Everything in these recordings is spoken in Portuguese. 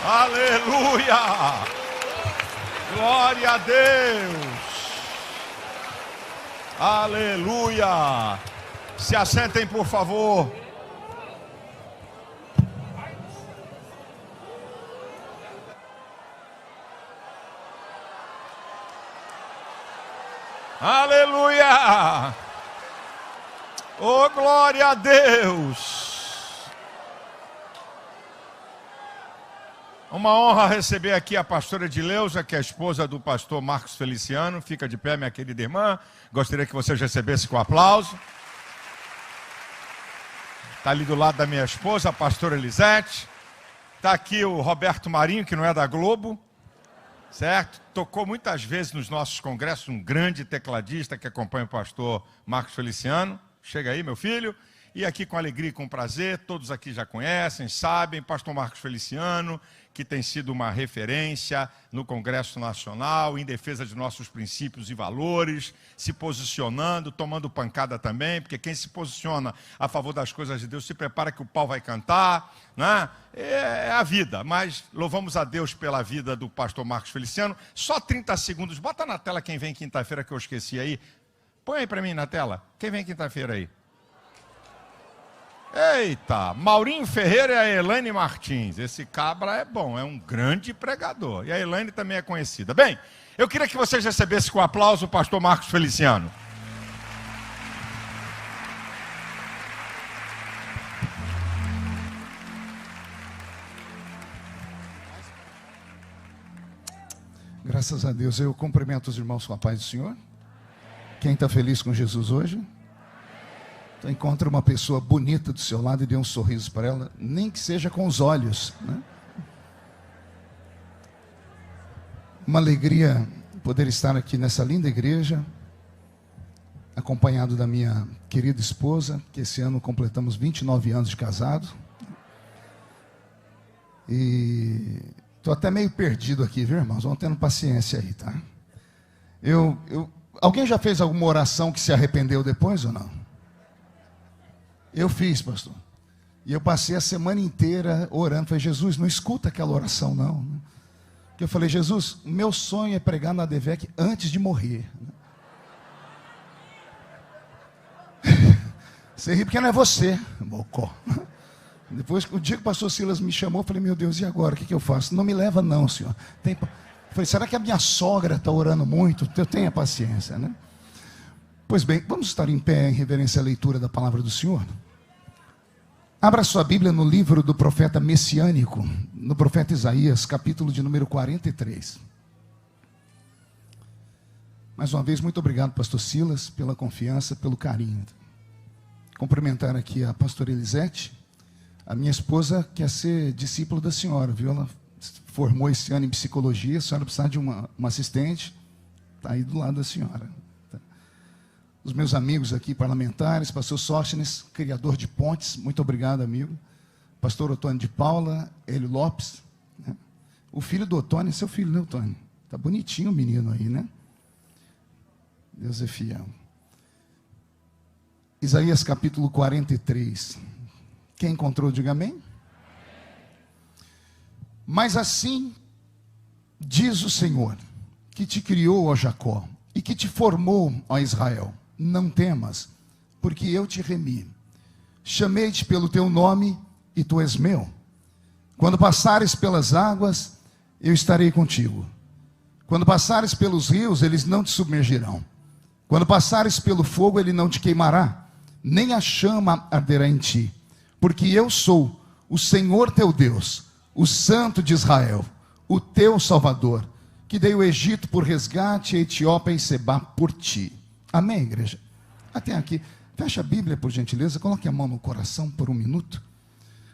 Aleluia! Glória a Deus! Aleluia! Se assentem, por favor. Aleluia! Oh, glória a Deus! Uma honra receber aqui a pastora Edileuza, que é a esposa do pastor Marcos Feliciano. Fica de pé, minha querida irmã. Gostaria que vocês recebessem com aplauso. Está ali do lado da minha esposa, a pastora Elisete. Está aqui o Roberto Marinho, que não é da Globo, certo? Tocou muitas vezes nos nossos congressos, um grande tecladista que acompanha o pastor Marcos Feliciano. Chega aí, meu filho. E aqui com alegria e com prazer, todos aqui já conhecem, sabem, pastor Marcos Feliciano, que tem sido uma referência no Congresso Nacional, em defesa de nossos princípios e valores, se posicionando, tomando pancada também, porque quem se posiciona a favor das coisas de Deus se prepara que o pau vai cantar, né? É a vida, mas louvamos a Deus pela vida do pastor Marcos Feliciano. Só 30 segundos, bota na tela quem vem quinta-feira que eu esqueci aí. Põe aí para mim na tela, quem vem quinta-feira aí? Eita, Maurinho Ferreira e a Elaine Martins. Esse cabra é bom, é um grande pregador. E a Elaine também é conhecida. Bem, eu queria que vocês recebessem com aplauso o pastor Marcos Feliciano. Graças a Deus, eu cumprimento os irmãos com a paz do Senhor. Quem está feliz com Jesus hoje? Então, encontra uma pessoa bonita do seu lado e dê um sorriso para ela, nem que seja com os olhos, né? Uma alegria poder estar aqui nessa linda igreja, acompanhado da minha querida esposa, que esse ano completamos 29 anos de casado. E estou até meio perdido aqui, viu, irmãos? Vão tendo paciência aí, tá? Alguém já fez alguma oração que se arrependeu depois ou não? Eu fiz, pastor. E eu passei a semana inteira orando. Falei, Jesus, não escuta aquela oração, não. Porque eu falei, Jesus, o meu sonho é pregar na ADVEC antes de morrer. Você ri porque não é você, bocó. Depois, o dia que o pastor Silas me chamou, eu falei, meu Deus, e agora? O que eu faço? Não me leva não, senhor. Eu falei, será que a minha sogra está orando muito? Eu tenho paciência, né? Pois bem, vamos estar em pé em reverência à leitura da palavra do Senhor. Abra sua Bíblia no livro do profeta messiânico, no profeta Isaías, capítulo de número 43. Mais uma vez, muito obrigado, pastor Silas, pela confiança, pelo carinho. Cumprimentar aqui a pastora Elisete, a minha esposa quer ser discípula da senhora, viu? Ela formou esse ano em psicologia, a senhora precisa de uma assistente, está aí do lado da senhora. Os meus amigos aqui parlamentares, pastor Sóstenes, criador de pontes, muito obrigado, amigo. Pastor Otônio de Paula, Hélio Lopes, né? O filho do Otônio, seu filho, né, Otônio? Tá bonitinho o menino aí, né? Deus é fiel. Isaías capítulo 43. Quem encontrou, diga amém. Mas assim diz o Senhor, que te criou, ó Jacó, e que te formou, ó Israel. Não temas, porque eu te remi. Chamei-te pelo teu nome, e tu és meu. Quando passares pelas águas, eu estarei contigo. Quando passares pelos rios, eles não te submergirão. Quando passares pelo fogo, ele não te queimará, nem a chama arderá em ti. Porque eu sou o Senhor teu Deus, o Santo de Israel, o teu Salvador, que dei o Egito por resgate, a Etiópia e Sebá por ti. Amém, igreja? Até aqui. Fecha a Bíblia, por gentileza. Coloque a mão no coração por um minuto.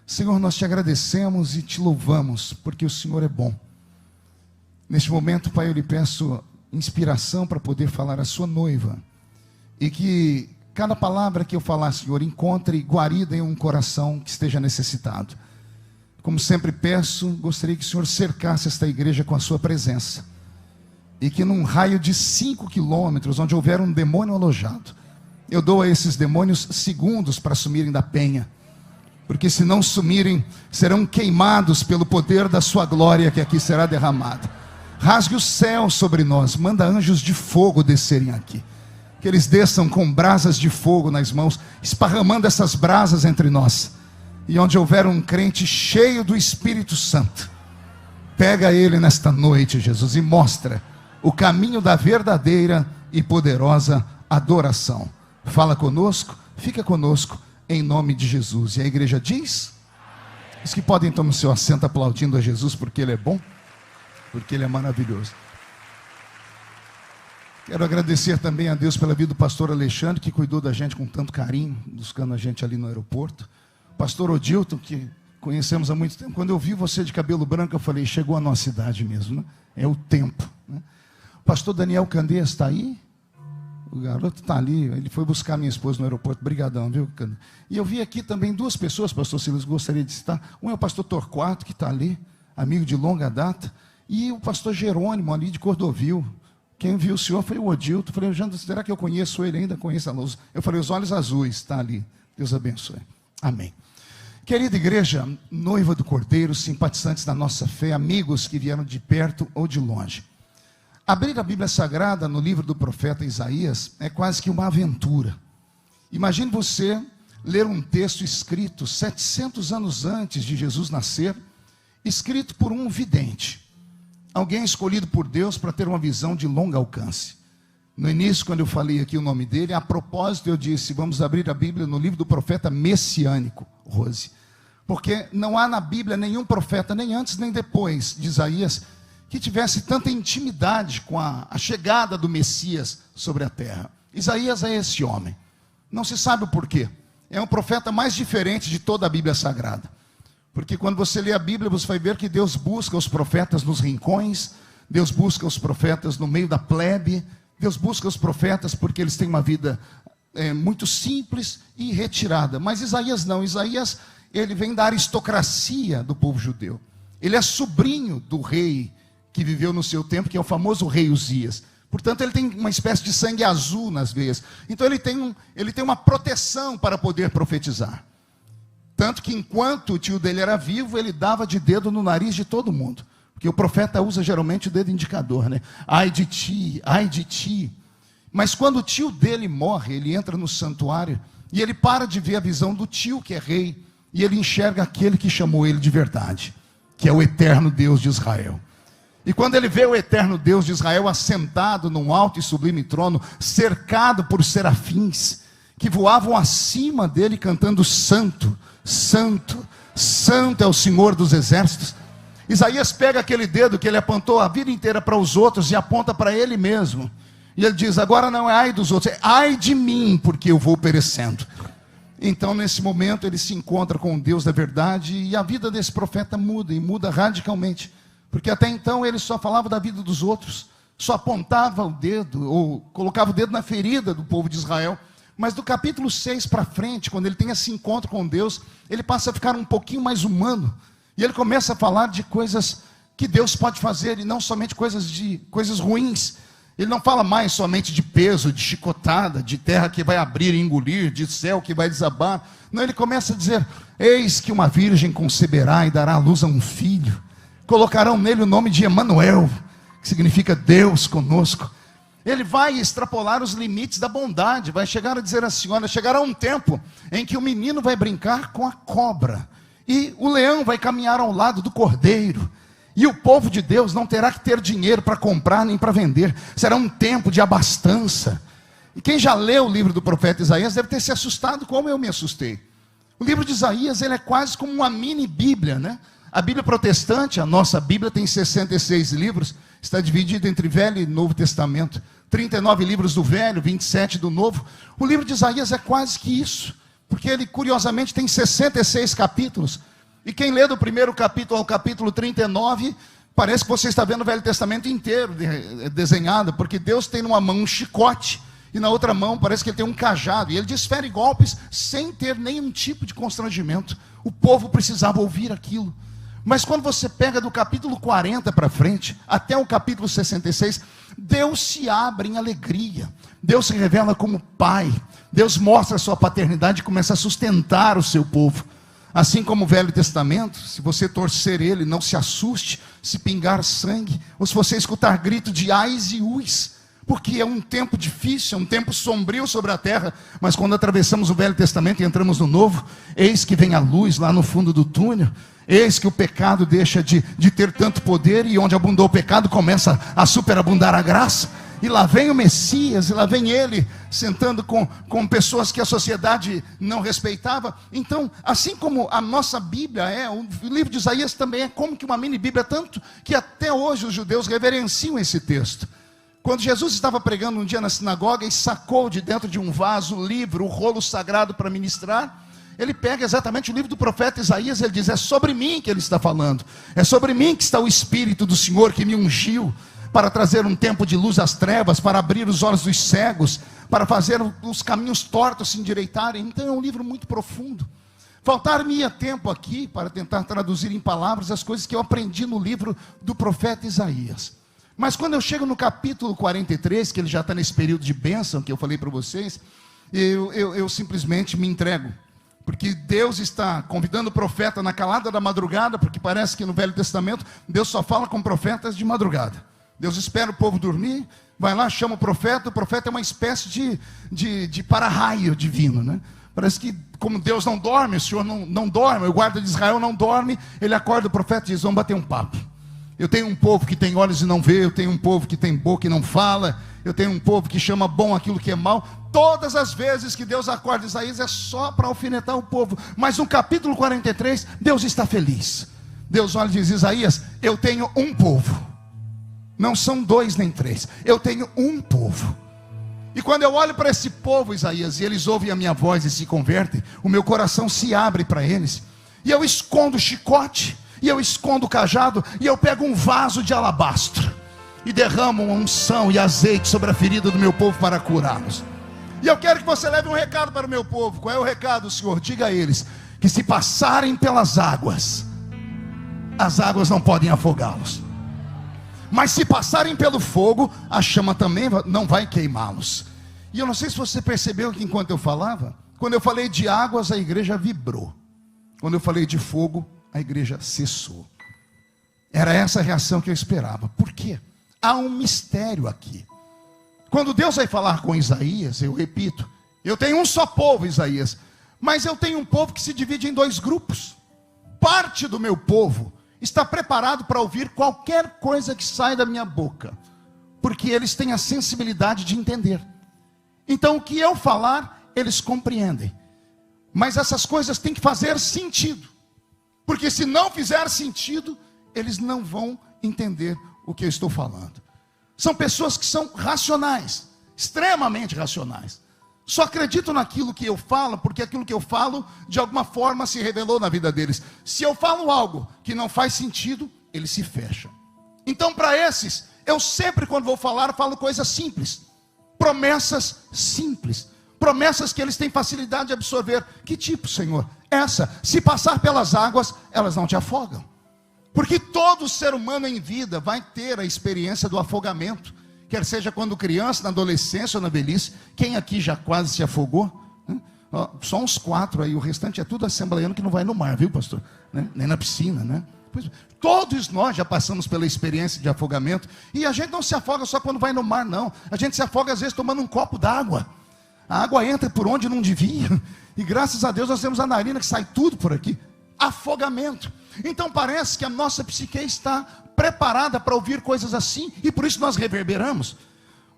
Senhor, nós te agradecemos e te louvamos, porque o Senhor é bom. Neste momento, Pai, eu lhe peço inspiração para poder falar à sua noiva. E que cada palavra que eu falar, Senhor, encontre guarida em um coração que esteja necessitado. Como sempre peço, gostaria que o Senhor cercasse esta igreja com a sua presença. E que num raio de 5 quilômetros, onde houver um demônio alojado, eu dou a esses demônios segundos para sumirem da penha. porque se não sumirem, serão queimados pelo poder da sua glória que aqui será derramada. Rasgue o céu sobre nós, manda anjos de fogo descerem aqui, que eles desçam com brasas de fogo nas mãos, esparramando essas brasas entre nós, e onde houver um crente cheio do Espírito Santo, pega ele nesta noite, Jesus, e mostra o caminho da verdadeira e poderosa adoração. Fala conosco, fica conosco, em nome de Jesus. E a igreja diz: os que podem tomar o seu assento aplaudindo a Jesus, porque Ele é bom, porque Ele é maravilhoso. Quero agradecer também a Deus pela vida do pastor Alexandre, que cuidou da gente com tanto carinho, buscando a gente ali no aeroporto. Pastor Odilton, que conhecemos há muito tempo. Quando eu vi você de cabelo branco, eu falei: chegou a nossa idade mesmo, né? É o tempo, né? Pastor Daniel Candeias está aí? O garoto está ali, ele foi buscar minha esposa no aeroporto. Brigadão, viu, Candeias? E eu vi aqui também duas pessoas, pastor Silas, gostaria de citar. Um é o pastor Torquato, que está ali, amigo de longa data, e o pastor Jerônimo, ali de Cordovil. Quem viu o senhor foi o Odilton. Eu falei: Jandro, será que eu conheço ele ainda? Conheço a luz. Eu falei: os olhos azuis, está ali. Deus abençoe. Amém. Querida igreja, noiva do Cordeiro, simpatizantes da nossa fé, amigos que vieram de perto ou de longe. Abrir a Bíblia Sagrada no livro do profeta Isaías é quase que uma aventura. Imagine você ler um texto escrito 700 anos antes de Jesus nascer, escrito por um vidente, alguém escolhido por Deus para ter uma visão de longo alcance. No início, quando eu falei aqui o nome dele, a propósito eu disse: vamos abrir a Bíblia no livro do profeta messiânico, Rose, porque não há na Bíblia nenhum profeta, nem antes nem depois de Isaías, que tivesse tanta intimidade com a chegada do Messias sobre a terra. Isaías é esse homem. Não se sabe o porquê. É um profeta mais diferente de toda a Bíblia Sagrada. Porque quando você lê a Bíblia, você vai ver que Deus busca os profetas nos rincões, Deus busca os profetas no meio da plebe, Deus busca os profetas porque eles têm uma vida muito simples e retirada. Mas Isaías não. Isaías, ele vem da aristocracia do povo judeu. Ele é sobrinho do rei que viveu no seu tempo, que é o famoso rei Uzias. Portanto, ele tem uma espécie de sangue azul nas veias. Então, ele tem uma proteção para poder profetizar. Tanto que, enquanto o tio dele era vivo, ele dava de dedo no nariz de todo mundo. Porque o profeta usa geralmente o dedo indicador, né? Ai de ti, ai de ti. Mas quando o tio dele morre, ele entra no santuário e ele para de ver a visão do tio, que é rei, e ele enxerga aquele que chamou ele de verdade, que é o eterno Deus de Israel. E quando ele vê o eterno Deus de Israel assentado num alto e sublime trono, cercado por serafins, que voavam acima dele cantando: santo, santo, santo é o Senhor dos exércitos. Isaías pega aquele dedo que ele apontou a vida inteira para os outros e aponta para ele mesmo. E ele diz: agora não é ai dos outros, é ai de mim, porque eu vou perecendo. Então, nesse momento, ele se encontra com o Deus da verdade, e a vida desse profeta muda, e muda radicalmente. Porque até então ele só falava da vida dos outros, só apontava o dedo, ou colocava o dedo na ferida do povo de Israel. Mas do capítulo 6 para frente, quando ele tem esse encontro com Deus, ele passa a ficar um pouquinho mais humano. E ele começa a falar de coisas que Deus pode fazer, e não somente coisas ruins. Ele não fala mais somente de peso, de chicotada, de terra que vai abrir e engolir, de céu que vai desabar. Não, ele começa a dizer: eis que uma virgem conceberá e dará à luz a um filho. Colocarão nele o nome de Emanuel, que significa Deus conosco. Ele vai extrapolar os limites da bondade, vai chegar a dizer assim: olha, chegará um tempo em que o menino vai brincar com a cobra, e o leão vai caminhar ao lado do cordeiro, e o povo de Deus não terá que ter dinheiro para comprar nem para vender. Será um tempo de abastança. E quem já leu o livro do profeta Isaías deve ter se assustado como eu me assustei. O livro de Isaías, ele é quase como uma mini Bíblia, né? A Bíblia protestante, a nossa Bíblia, tem 66 livros, está dividida entre Velho e Novo Testamento, 39 livros do Velho, 27 do Novo. O livro de Isaías é quase que isso, porque ele, curiosamente, tem 66 capítulos. E quem lê do primeiro capítulo ao capítulo 39, parece que você está vendo o Velho Testamento inteiro desenhado, porque Deus tem numa mão um chicote, e na outra mão parece que ele tem um cajado, e ele desfere golpes sem ter nenhum tipo de constrangimento. O povo precisava ouvir aquilo. Mas quando você pega do capítulo 40 para frente, até o capítulo 66, Deus se abre em alegria. Deus se revela como Pai. Deus mostra a sua paternidade e começa a sustentar o seu povo. Assim como o Velho Testamento, se você torcer ele, não se assuste, se pingar sangue, ou se você escutar grito de ais e uis, porque é um tempo difícil, é um tempo sombrio sobre a terra, mas quando atravessamos o Velho Testamento e entramos no Novo, eis que vem a luz lá no fundo do túnel, eis que o pecado deixa de ter tanto poder, e onde abundou o pecado começa a superabundar a graça, e lá vem o Messias, e lá vem ele, sentando com pessoas que a sociedade não respeitava. Então, assim como a nossa Bíblia o livro de Isaías também é como que uma mini Bíblia, tanto que até hoje os judeus reverenciam esse texto. Quando Jesus estava pregando um dia na sinagoga e sacou de dentro de um vaso o livro, o rolo sagrado para ministrar, ele pega exatamente o livro do profeta Isaías, ele diz: é sobre mim que ele está falando, é sobre mim que está o Espírito do Senhor que me ungiu, para trazer um tempo de luz às trevas, para abrir os olhos dos cegos, para fazer os caminhos tortos se endireitarem. Então é um livro muito profundo. Faltar-me-ia tempo aqui para tentar traduzir em palavras as coisas que eu aprendi no livro do profeta Isaías. Mas quando eu chego no capítulo 43, que ele já está nesse período de bênção que eu falei para vocês, eu simplesmente me entrego. Porque Deus está convidando o profeta na calada da madrugada, porque parece que no Velho Testamento Deus só fala com profetas de madrugada. Deus espera o povo dormir, vai lá, chama o profeta é uma espécie de para-raio divino, né? Parece que como Deus não dorme, o Senhor não dorme, o guarda de Israel não dorme, ele acorda o profeta e diz: vamos bater um papo. Eu tenho um povo que tem olhos e não vê, eu tenho um povo que tem boca e não fala, eu tenho um povo que chama bom aquilo que é mal. Todas as vezes que Deus acorda Isaías é só para alfinetar o povo, mas no capítulo 43, Deus está feliz. Deus olha e diz: Isaías, eu tenho um povo. Não são 2 nem 3, eu tenho um povo. E quando eu olho para esse povo, Isaías, e eles ouvem a minha voz e se convertem, o meu coração se abre para eles, e eu escondo o chicote, e eu escondo o cajado, e eu pego um vaso de alabastro, e derramo uma unção e azeite sobre a ferida do meu povo para curá-los. E eu quero que você leve um recado para o meu povo. Qual é o recado, Senhor? Diga a eles que se passarem pelas águas, as águas não podem afogá-los. Mas se passarem pelo fogo, a chama também não vai queimá-los. E eu não sei se você percebeu que enquanto eu falava, quando eu falei de águas, a igreja vibrou. Quando eu falei de fogo, a igreja cessou. Era essa a reação que eu esperava. Por quê? Há um mistério aqui. Quando Deus vai falar com Isaías, eu repito, eu tenho um só povo, Isaías, mas eu tenho um povo que se divide em 2 grupos. Parte do meu povo está preparado para ouvir qualquer coisa que sai da minha boca, porque eles têm a sensibilidade de entender. Então o que eu falar, eles compreendem. Mas essas coisas têm que fazer sentido, porque se não fizer sentido, eles não vão entender o que eu estou falando. São pessoas que são racionais, extremamente racionais. Só acreditam naquilo que eu falo, porque aquilo que eu falo, de alguma forma, se revelou na vida deles. Se eu falo algo que não faz sentido, eles se fecham. Então, para esses, eu sempre, quando vou falar, falo coisas simples. Promessas simples. Promessas que eles têm facilidade de absorver. Que tipo, Senhor? Essa, se passar pelas águas, elas não te afogam. Porque todo ser humano em vida vai ter a experiência do afogamento. Quer seja quando criança, na adolescência ou na velhice. Quem aqui já quase se afogou? Só uns 4 aí, o restante é tudo assembleiano que não vai no mar, viu, pastor? Nem na piscina, né? Pois, todos nós já passamos pela experiência de afogamento. E a gente não se afoga só quando vai no mar, não. A gente se afoga às vezes tomando um copo d'água. A água entra por onde não devia. E graças a Deus nós temos a narina que sai tudo por aqui. Afogamento. Então parece que a nossa psique está preparada para ouvir coisas assim, e por isso nós reverberamos.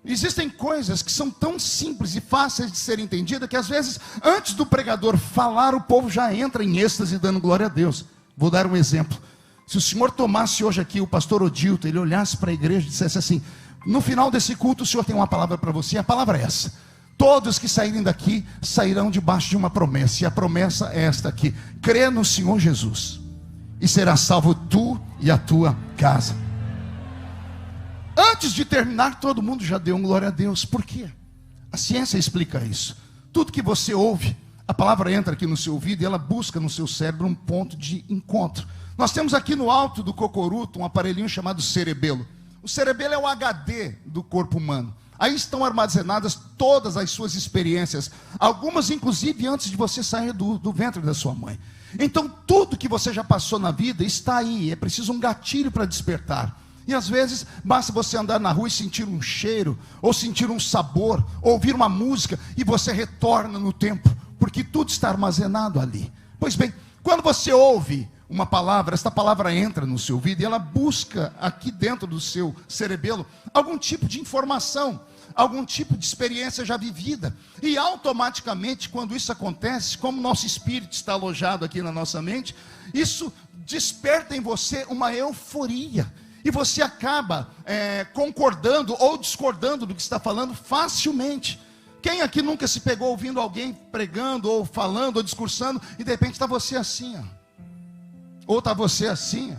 Existem coisas que são tão simples e fáceis de ser entendidas, que às vezes, antes do pregador falar, o povo já entra em êxtase dando glória a Deus. Vou dar um exemplo. Se o senhor tomasse hoje aqui o pastor Odilto, ele olhasse para a igreja e dissesse assim: no final desse culto o senhor tem uma palavra para você, a palavra é essa: todos que saírem daqui sairão debaixo de uma promessa, e a promessa é esta aqui: crê no Senhor Jesus e será salvo tu e a tua casa. Antes de terminar, todo mundo já deu um glória a Deus. Por quê? A ciência explica isso. Tudo que você ouve, a palavra entra aqui no seu ouvido e ela busca no seu cérebro um ponto de encontro. Nós temos aqui no alto do cocoruto um aparelhinho chamado cerebelo. O cerebelo é o HD do corpo humano. Aí estão armazenadas todas as suas experiências, algumas inclusive antes de você sair do ventre da sua mãe. Então tudo que você já passou na vida está aí, é preciso um gatilho para despertar. E às vezes basta você andar na rua e sentir um cheiro, ou sentir um sabor, ou ouvir uma música, e você retorna no tempo, porque tudo está armazenado ali. Pois bem, quando você ouve uma palavra, esta palavra entra no seu ouvido e ela busca aqui dentro do seu cerebelo algum tipo de informação, algum tipo de experiência já vivida. E automaticamente, quando isso acontece, como nosso espírito está alojado aqui na nossa mente, isso desperta em você uma euforia. E você acaba concordando ou discordando do que está falando facilmente. Quem aqui nunca se pegou ouvindo alguém pregando, ou falando, ou discursando, e de repente está você assim, ó. Ou está você assim, ó.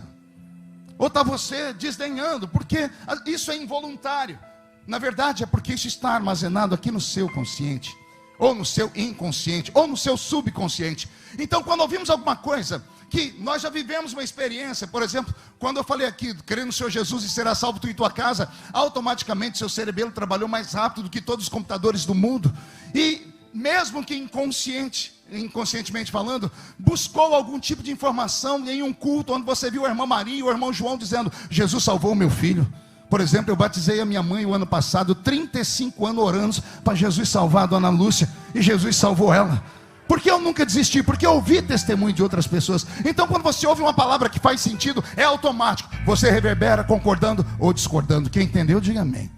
Ou está você desdenhando, porque isso é involuntário. Na verdade é porque isso está armazenado aqui no seu consciente, ou no seu inconsciente, ou no seu subconsciente. Então quando ouvimos alguma coisa que nós já vivemos uma experiência, por exemplo, quando eu falei aqui, crê no Senhor Jesus e será salvo tu e tua casa, automaticamente seu cerebelo trabalhou mais rápido do que todos os computadores do mundo, e mesmo que inconscientemente falando, buscou algum tipo de informação em um culto, onde você viu a irmã Maria e o irmão João dizendo, Jesus salvou o meu filho. Por exemplo, eu batizei a minha mãe o ano passado, 35 anos orando para Jesus salvar a dona Lúcia, e Jesus salvou ela. Porque eu nunca desisti, porque eu ouvi testemunho de outras pessoas. Então quando você ouve uma palavra que faz sentido, é automático, você reverbera concordando ou discordando. Quem entendeu, diga amém.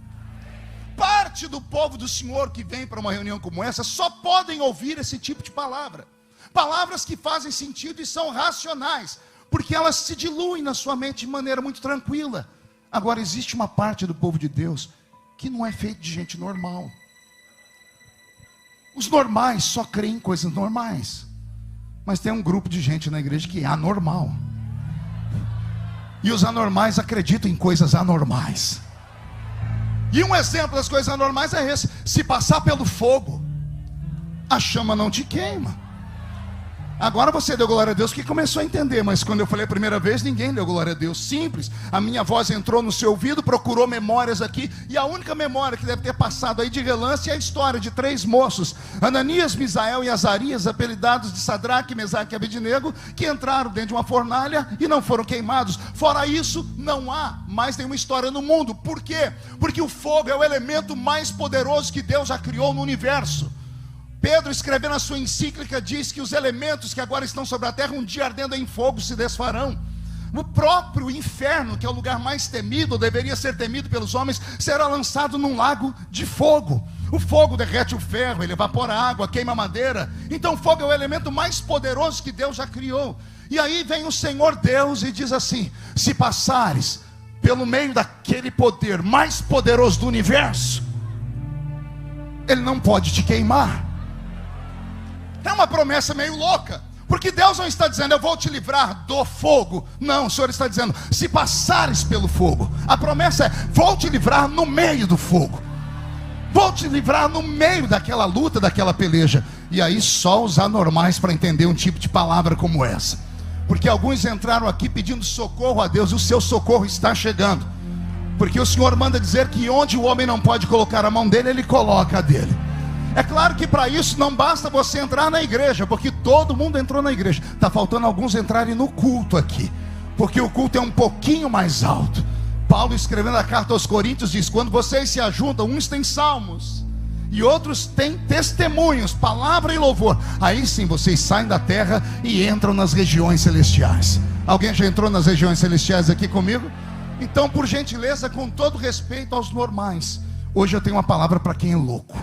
Parte do povo do Senhor que vem para uma reunião como essa, só podem ouvir esse tipo de palavra. Palavras que fazem sentido e são racionais, porque elas se diluem na sua mente de maneira muito tranquila. Agora existe uma parte do povo de Deus que não é feito de gente normal. Os normais só creem em coisas normais. Mas tem um grupo de gente na igreja que é anormal. E os anormais acreditam em coisas anormais. E um exemplo das coisas anormais é esse: se passar pelo fogo, a chama não te queima. Agora você deu glória a Deus que começou a entender, mas quando eu falei a primeira vez, ninguém deu glória a Deus. Simples, a minha voz entrou no seu ouvido, procurou memórias aqui, e a única memória que deve ter passado aí de relance é a história de 3 moços, Ananias, Misael e Azarias, apelidados de Sadraque, Mesaque e Abednego, que entraram dentro de uma fornalha e não foram queimados. Fora isso, não há mais nenhuma história no mundo. Por quê? Porque o fogo é o elemento mais poderoso que Deus já criou no universo. Pedro, escrevendo a sua encíclica, diz que os elementos que agora estão sobre a terra, um dia ardendo em fogo, se desfarão. O próprio inferno, que é o lugar mais temido, ou deveria ser temido pelos homens, será lançado num lago de fogo. O fogo derrete o ferro, ele evapora a água, queima a madeira. Então o fogo é o elemento mais poderoso que Deus já criou. E aí vem o Senhor Deus e diz assim: se passares pelo meio daquele poder mais poderoso do universo, ele não pode te queimar. É uma promessa meio louca, porque Deus não está dizendo, eu vou te livrar do fogo. Não, o Senhor está dizendo, se passares pelo fogo. A promessa é, vou te livrar no meio do fogo. Vou te livrar no meio daquela luta, daquela peleja. E aí só os anormais para entender um tipo de palavra como essa. Porque alguns entraram aqui pedindo socorro a Deus, e o seu socorro está chegando. Porque o Senhor manda dizer que onde o homem não pode colocar a mão dele, ele coloca a dele. É claro que para isso não basta você entrar na igreja, porque todo mundo entrou na igreja. Está faltando alguns entrarem no culto aqui, porque o culto é um pouquinho mais alto. Paulo, escrevendo a carta aos Coríntios, diz, quando vocês se ajuntam, uns têm salmos e outros têm testemunhos, palavra e louvor, aí sim vocês saem da terra e entram nas regiões celestiais. Alguém já entrou nas regiões celestiais aqui comigo? Então, por gentileza, com todo respeito aos normais, hoje eu tenho uma palavra para quem é louco,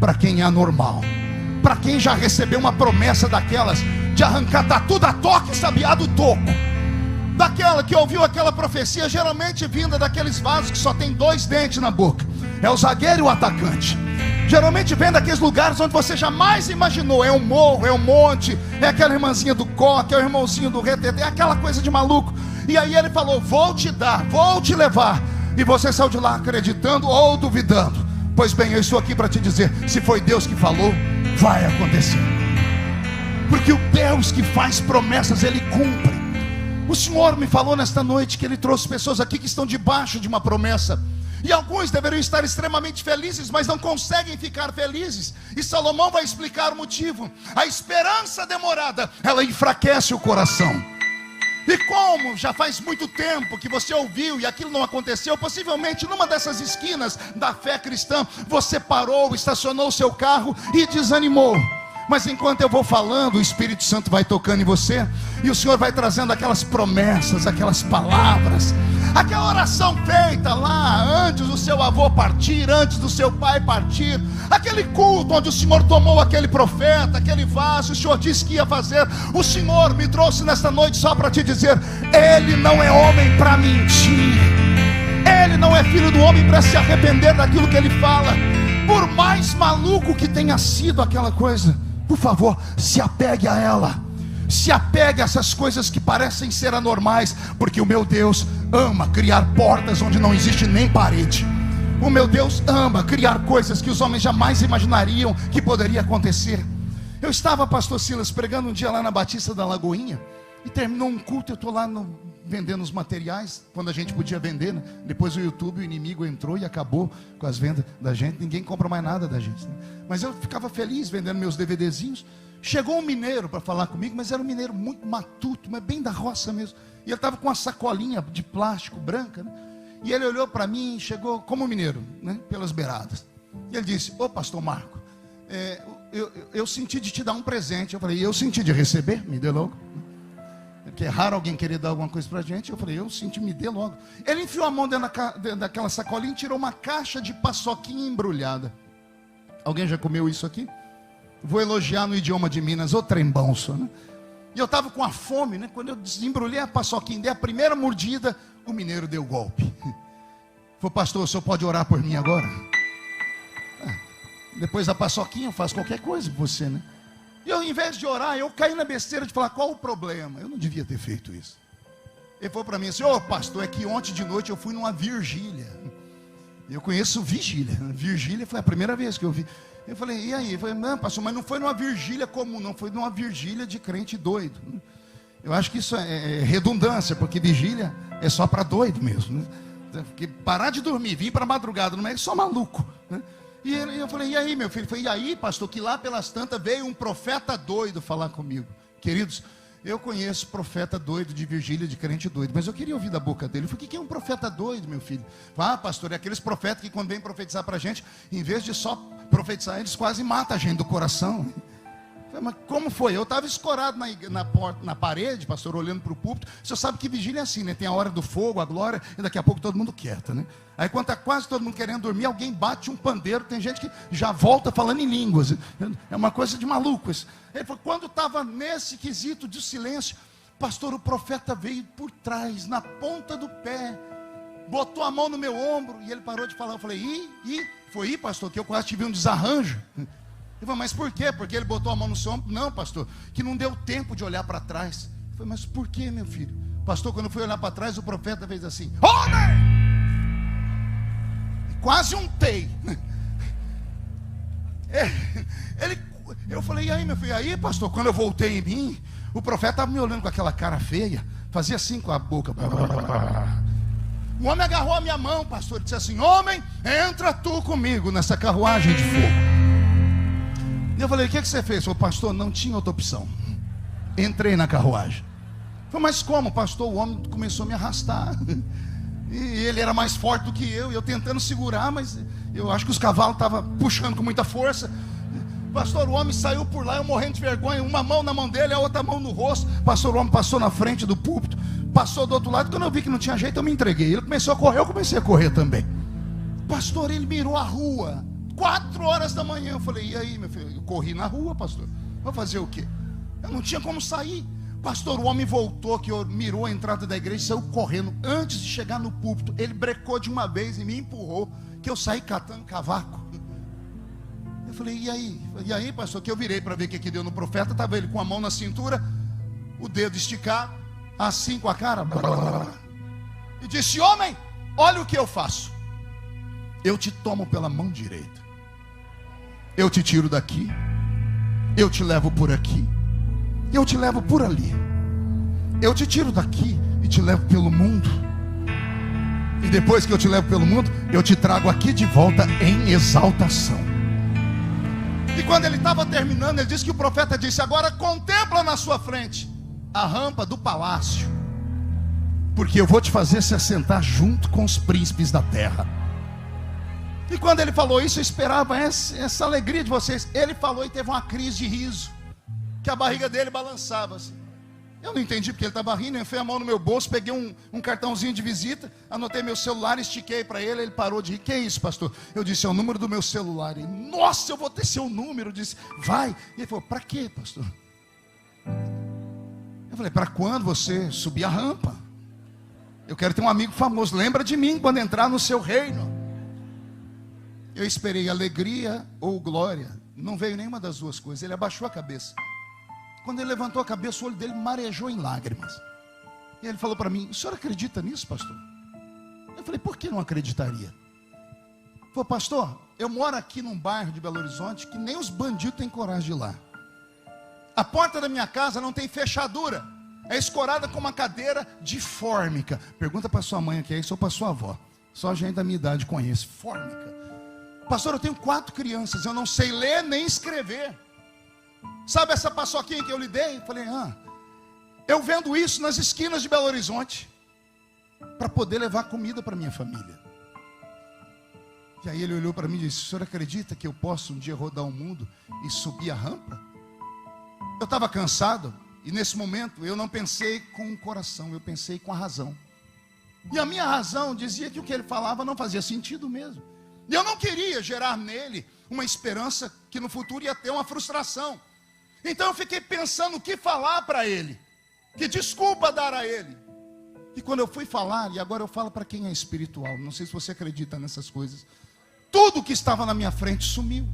para quem é anormal, para quem já recebeu uma promessa daquelas de arrancar tatu da toca e sabiá do toco, daquela que ouviu aquela profecia, geralmente vinda daqueles vasos que só tem 2 dentes na boca, é o zagueiro e o atacante. Geralmente vem daqueles lugares onde você jamais imaginou. É um morro, é um monte, é aquela irmãzinha do coque, é o irmãozinho do retetê, é aquela coisa de maluco. E aí ele falou, vou te dar, vou te levar. E você saiu de lá acreditando ou duvidando. Pois bem, eu estou aqui para te dizer, se foi Deus que falou, vai acontecer. Porque o Deus que faz promessas, Ele cumpre. O Senhor me falou nesta noite que Ele trouxe pessoas aqui que estão debaixo de uma promessa. E alguns deveriam estar extremamente felizes, mas não conseguem ficar felizes. E Salomão vai explicar o motivo. A esperança demorada, ela enfraquece o coração. E como já faz muito tempo que você ouviu e aquilo não aconteceu, possivelmente numa dessas esquinas da fé cristã, você parou, estacionou o seu carro e desanimou. Mas enquanto eu vou falando, o Espírito Santo vai tocando em você, e o Senhor vai trazendo aquelas promessas, aquelas palavras, aquela oração feita lá antes do seu avô partir, antes do seu pai partir, aquele culto onde o Senhor tomou aquele profeta, aquele vaso, o Senhor disse que ia fazer. O Senhor me trouxe nesta noite só para te dizer: Ele não é homem para mentir, Ele não é filho do homem para se arrepender daquilo que Ele fala. Por mais maluco que tenha sido aquela coisa, por favor, se apegue a ela. Se apegue a essas coisas que parecem ser anormais, porque o meu Deus ama criar portas onde não existe nem parede. O meu Deus ama criar coisas que os homens jamais imaginariam que poderia acontecer. Eu estava, pastor Silas, pregando um dia lá na Batista da Lagoinha, e terminou um culto, eu estou lá vendendo os materiais, quando a gente podia vender, né? Depois o YouTube, o inimigo entrou e acabou com as vendas da gente, ninguém compra mais nada da gente, né? Mas eu ficava feliz vendendo meus DVDzinhos. Chegou um mineiro para falar comigo, mas era um mineiro muito matuto, mas bem da roça mesmo, e ele estava com uma sacolinha de plástico branca, né? E ele olhou para mim e chegou como mineiro, né? Pelas beiradas, e ele disse: ô pastor Marco, eu senti de te dar um presente. Eu falei: eu senti de receber, me dê logo. Porque é raro alguém querer dar alguma coisa pra gente. Eu falei: eu senti, me dê logo. Ele enfiou a mão dentro daquela sacolinha e tirou uma caixa de paçoquinha embrulhada. Alguém já comeu isso aqui? Vou elogiar no idioma de Minas, ô trembãoço, né? E eu estava com a fome, né? Quando eu desembrulhei a paçoquinha, dei a primeira mordida, o mineiro deu golpe. Falei: pastor, o senhor pode orar por mim agora? Depois da paçoquinha eu faço qualquer coisa por você, né? E eu, em vez de orar, eu caí na besteira de falar: qual o problema? Eu não devia ter feito isso. Ele falou para mim assim: ô pastor, é que ontem de noite eu fui numa vigília. Eu conheço vigília. Vigília foi a primeira vez que eu vi. Eu falei: e aí? Eu falei: não, pastor, mas não foi numa vigília comum, não, foi numa vigília de crente doido. Eu acho que isso é redundância, porque vigília é só para doido mesmo, né? Porque parar de dormir, vir para a madrugada, não é só maluco, né? E eu falei: e aí, meu filho? Ele falou: e aí, pastor, que lá pelas tantas veio um profeta doido falar comigo. Queridos, eu conheço profeta doido de vigília, de crente doido, mas eu queria ouvir da boca dele. Eu falei: o que é um profeta doido, meu filho? Ah, pastor, é aqueles profetas que quando vêm profetizar para a gente, em vez de só profetizar, eles quase matam a gente do coração. Eu falei: mas como foi? Eu estava escorado na parede, pastor, olhando para o púlpito. Você sabe que vigília é assim, né? Tem a hora do fogo, a glória, e daqui a pouco todo mundo quieto, né? Aí quando está quase todo mundo querendo dormir, alguém bate um pandeiro. Tem gente que já volta falando em línguas. É uma coisa de maluco isso. Ele falou: quando estava nesse quesito de silêncio, pastor, o profeta veio por trás, na ponta do pé, botou a mão no meu ombro, e ele parou de falar. Eu falei: foi pastor, que eu quase tive um desarranjo. Ele falou: mas por quê? Porque ele botou a mão no seu ombro? Não, pastor, que não deu tempo de olhar para trás. Eu falei: mas por quê, meu filho? Pastor, quando eu fui olhar para trás, o profeta fez assim: homem! Quase um tei. Eu falei: e aí, meu filho? E aí, pastor, quando eu voltei em mim, o profeta estava me olhando com aquela cara feia, fazia assim com a boca. O homem agarrou a minha mão, pastor, e disse assim: homem, entra tu comigo nessa carruagem de fogo. E eu falei: o que você fez? Ele falou: pastor, não tinha outra opção. Entrei na carruagem. Eu falei: mas como, pastor? O homem começou a me arrastar. E ele era mais forte do que eu, e eu tentando segurar, mas eu acho que os cavalos estavam puxando com muita força. Pastor, o homem saiu por lá, eu morrendo de vergonha, uma mão na mão dele, a outra mão no rosto. Pastor, o homem passou na frente do púlpito, passou do outro lado. Quando eu vi que não tinha jeito, eu me entreguei. Ele começou a correr, eu comecei a correr também. Pastor, ele mirou a rua, 4 horas da manhã. Eu falei: e aí, meu filho? Eu corri na rua, pastor. Vou fazer o quê? Eu não tinha como sair. Pastor, o homem voltou, que mirou a entrada da igreja e saiu correndo. Antes de chegar no púlpito, ele brecou de uma vez e me empurrou, que eu saí catando cavaco. Eu falei: e aí? E aí, pastor? Que eu virei para ver o que deu no profeta. Estava ele com a mão na cintura, o dedo esticado, assim com a cara, e disse: homem, olha o que eu faço. Eu te tomo pela mão direita, eu te tiro daqui, eu te levo por aqui, eu te levo por ali, eu te tiro daqui e te levo pelo mundo. E depois que eu te levo pelo mundo, eu te trago aqui de volta em exaltação. E quando ele estava terminando, ele disse que o profeta disse: agora contempla na sua frente a rampa do palácio, porque eu vou te fazer se assentar junto com os príncipes da terra. E quando ele falou isso, eu esperava essa alegria de vocês. Ele falou e teve uma crise de riso, que a barriga dele balançava assim. Eu não entendi porque ele estava rindo. Eu enfiei a mão no meu bolso, peguei um cartãozinho de visita, anotei meu celular, estiquei para ele. Ele parou de rir. Que é isso, pastor? Eu disse: é o número do meu celular. Ele: nossa, eu vou ter seu número. Eu disse: vai. E ele falou: para quê, pastor? Eu falei: para quando você subir a rampa? Eu quero ter um amigo famoso. Lembra de mim quando entrar no seu reino. Eu esperei alegria ou glória. Não veio nenhuma das duas coisas. Ele abaixou a cabeça. Quando ele levantou a cabeça, o olho dele marejou em lágrimas. E ele falou para mim: o senhor acredita nisso, pastor? Eu falei: por que não acreditaria? Ele falou: pastor, eu moro aqui num bairro de Belo Horizonte que nem os bandidos têm coragem de ir lá. A porta da minha casa não tem fechadura, é escorada com uma cadeira de fórmica. Pergunta para sua mãe o que é isso, ou para sua avó. Só gente da minha idade conhece. Fórmica. Pastor, eu tenho 4 crianças, eu não sei ler nem escrever. Sabe essa paçoquinha que eu lhe dei? Eu falei: eu vendo isso nas esquinas de Belo Horizonte, para poder levar comida para minha família. E aí ele olhou para mim e disse: o senhor acredita que eu posso um dia rodar o mundo e subir a rampa? Eu estava cansado, e nesse momento eu não pensei com o coração, eu pensei com a razão. E a minha razão dizia que o que ele falava não fazia sentido mesmo. E eu não queria gerar nele uma esperança que no futuro ia ter uma frustração. Então eu fiquei pensando o que falar para ele, que desculpa dar a ele. E quando eu fui falar, e agora eu falo para quem é espiritual, não sei se você acredita nessas coisas, tudo que estava na minha frente sumiu.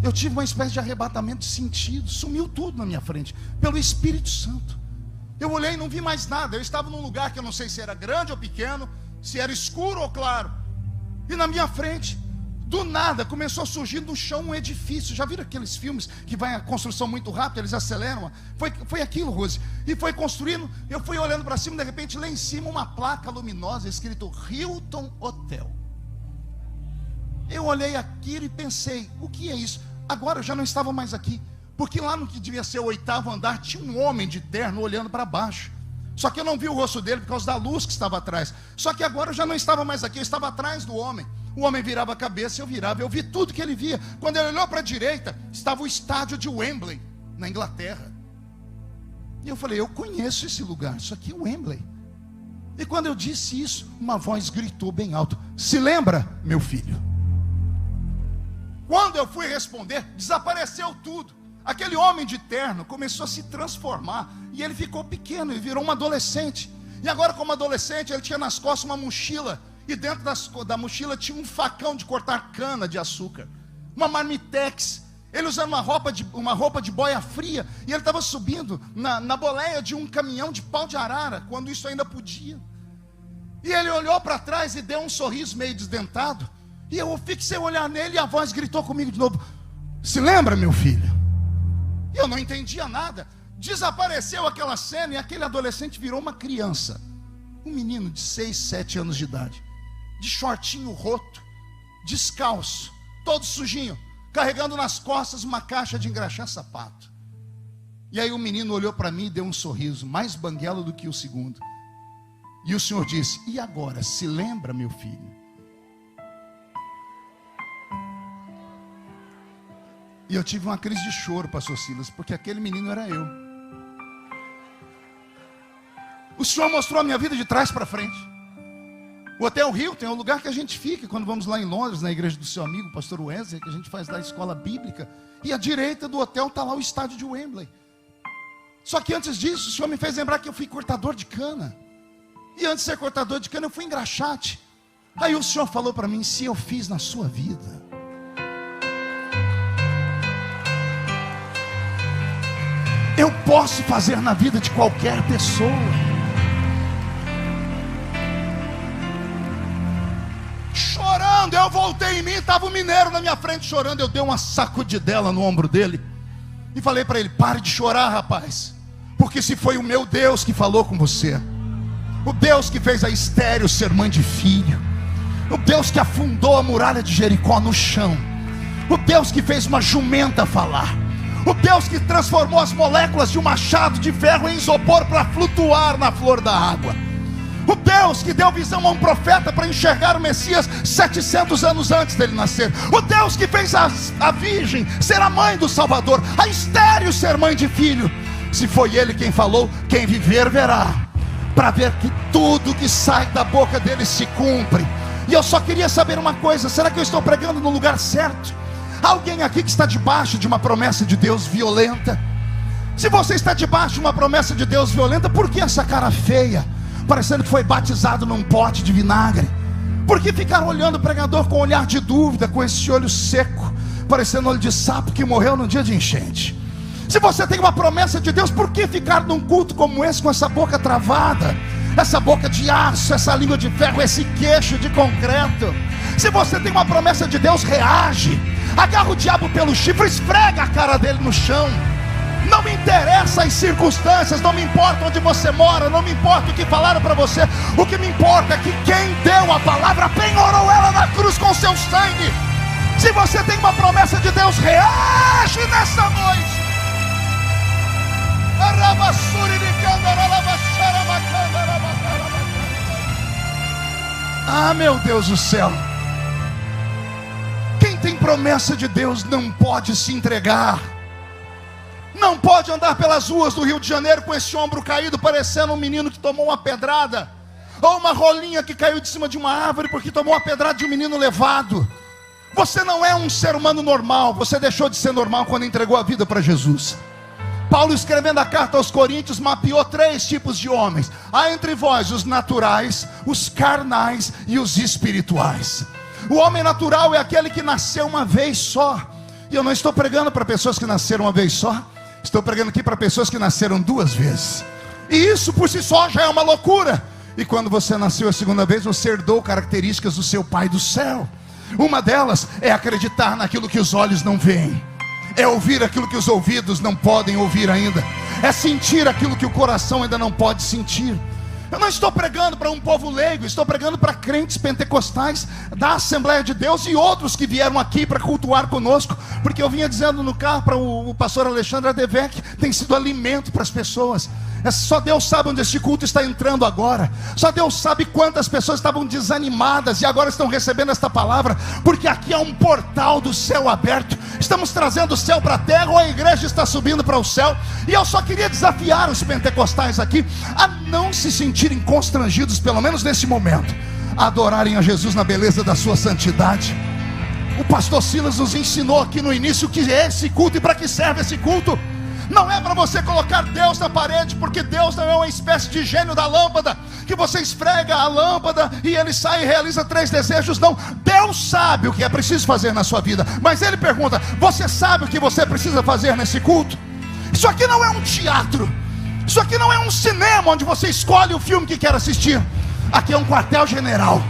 Eu tive uma espécie de arrebatamento de sentido, sumiu tudo na minha frente, pelo Espírito Santo. Eu olhei e não vi mais nada. Eu estava num lugar que eu não sei se era grande ou pequeno, se era escuro ou claro. E na minha frente, do nada, começou a surgir do chão um edifício. Já viram aqueles filmes que vai a construção muito rápido, eles aceleram? Foi aquilo, Rose. E foi construindo, eu fui olhando para cima, de repente lá em cima uma placa luminosa escrito Hilton Hotel. Eu olhei aquilo e pensei: o que é isso? Agora eu já não estava mais aqui, porque lá no que devia ser o 8º andar tinha um homem de terno olhando para baixo. Só que eu não vi o rosto dele por causa da luz que estava atrás. Só que agora eu já não estava mais aqui, eu estava atrás do homem. O homem virava a cabeça, eu virava, eu vi tudo que ele via. Quando ele olhou para a direita, estava o estádio de Wembley, na Inglaterra. E eu falei: eu conheço esse lugar, isso aqui é Wembley. E quando eu disse isso, uma voz gritou bem alto: se lembra, meu filho? Quando eu fui responder, desapareceu tudo. Aquele homem de terno começou a se transformar, e ele ficou pequeno, ele virou um adolescente. E agora, como adolescente, ele tinha nas costas uma mochila, e dentro da mochila tinha um facão de cortar cana de açúcar, uma marmitex. Ele usando uma roupa de boia fria, e ele estava subindo na boleia de um caminhão de pau de arara, quando isso ainda podia. E ele olhou para trás e deu um sorriso meio desdentado, e eu fixei o olhar nele, e a voz gritou comigo de novo: se lembra, meu filho? E eu não entendia nada. Desapareceu aquela cena, e aquele adolescente virou uma criança, um menino de 6, 7 anos de idade, de shortinho roto, descalço, todo sujinho, carregando nas costas uma caixa de engraxar sapato. E aí o menino olhou para mim e deu um sorriso, mais banguelo do que o segundo. E o Senhor disse: e agora, se lembra, meu filho? E eu tive uma crise de choro, pastor Silas, porque aquele menino era eu. O Senhor mostrou a minha vida de trás para frente. O Hotel Hilton é o lugar que a gente fica quando vamos lá em Londres, na igreja do seu amigo, pastor Wesley, que a gente faz lá a escola bíblica. E à direita do hotel está lá o estádio de Wembley. Só que antes disso, o Senhor me fez lembrar que eu fui cortador de cana. E antes de ser cortador de cana, eu fui engraxate. Aí o Senhor falou para mim: se eu fiz na sua vida, eu posso fazer na vida de qualquer pessoa. Chorando, eu voltei em mim, estava um mineiro na minha frente chorando. Eu dei uma sacudidela no ombro dele e falei para ele: pare de chorar, rapaz, porque se foi o meu Deus que falou com você, o Deus que fez a estéril ser mãe de filho, o Deus que afundou a muralha de Jericó no chão, o Deus que fez uma jumenta falar, o Deus que transformou as moléculas de um machado de ferro em isopor para flutuar na flor da água, o Deus que deu visão a um profeta para enxergar o Messias 700 anos antes dele nascer, o Deus que fez a virgem ser a mãe do Salvador, a estéril ser mãe de filho. Se foi ele quem falou, quem viver verá, para ver que tudo que sai da boca dele se cumpre. E eu só queria saber uma coisa: será que eu estou pregando no lugar certo? Alguém aqui que está debaixo de uma promessa de Deus violenta? Se você está debaixo de uma promessa de Deus violenta, por que essa cara feia, parecendo que foi batizado num pote de vinagre? Por que ficar olhando o pregador com um olhar de dúvida, com esse olho seco, parecendo olho de sapo que morreu no dia de enchente? Se você tem uma promessa de Deus, por que ficar num culto como esse com essa boca travada, essa boca de aço, essa língua de ferro, esse queixo de concreto? Se você tem uma promessa de Deus, reage, agarra o diabo pelo chifre, esfrega a cara dele no chão. Não me interessa as circunstâncias, não me importa onde você mora, não me importa o que falaram para você. O que me importa é que quem deu a palavra penhorou ela na cruz com seu sangue. Se você tem uma promessa de Deus, reage nessa noite. Ah, meu Deus do céu, quem tem promessa de Deus não pode se entregar, não pode andar pelas ruas do Rio de Janeiro com esse ombro caído, parecendo um menino que tomou uma pedrada, ou uma rolinha que caiu de cima de uma árvore porque tomou uma pedrada de um menino levado. Você não é um ser humano normal, você deixou de ser normal quando entregou a vida para Jesus. Paulo, escrevendo a carta aos Coríntios, mapeou 3 tipos de homens: há entre vós os naturais, os carnais e os espirituais. O homem natural é aquele que nasceu uma vez só. E eu não estou pregando para pessoas que nasceram uma vez só, estou pregando aqui para pessoas que nasceram 2 vezes. E isso por si só já é uma loucura. E quando você nasceu a segunda vez, você herdou características do seu Pai do céu. Uma delas é acreditar naquilo que os olhos não veem, é ouvir aquilo que os ouvidos não podem ouvir ainda, é sentir aquilo que o coração ainda não pode sentir. Eu não estou pregando para um povo leigo, estou pregando para crentes pentecostais da Assembleia de Deus e outros que vieram aqui para cultuar conosco, porque eu vinha dizendo no carro para o pastor Alexandre Adevec, tem sido alimento para as pessoas. Só Deus sabe onde este culto está entrando agora. Só Deus sabe quantas pessoas estavam desanimadas e agora estão recebendo esta palavra, porque aqui é um portal do céu aberto. Estamos trazendo o céu para a terra, ou a igreja está subindo para o céu. E eu só queria desafiar os pentecostais aqui a não se sentirem constrangidos, pelo menos nesse momento, a adorarem a Jesus na beleza da sua santidade. O pastor Silas nos ensinou aqui no início o que é esse culto e para que serve esse culto. Não é para você colocar Deus na parede, porque Deus não é uma espécie de gênio da lâmpada, que você esfrega a lâmpada e ele sai e realiza 3 desejos. Não, Deus sabe o que é preciso fazer na sua vida, mas Ele pergunta: você sabe o que você precisa fazer nesse culto? Isso aqui não é um teatro, isso aqui não é um cinema onde você escolhe o filme que quer assistir. Aqui é um quartel-general.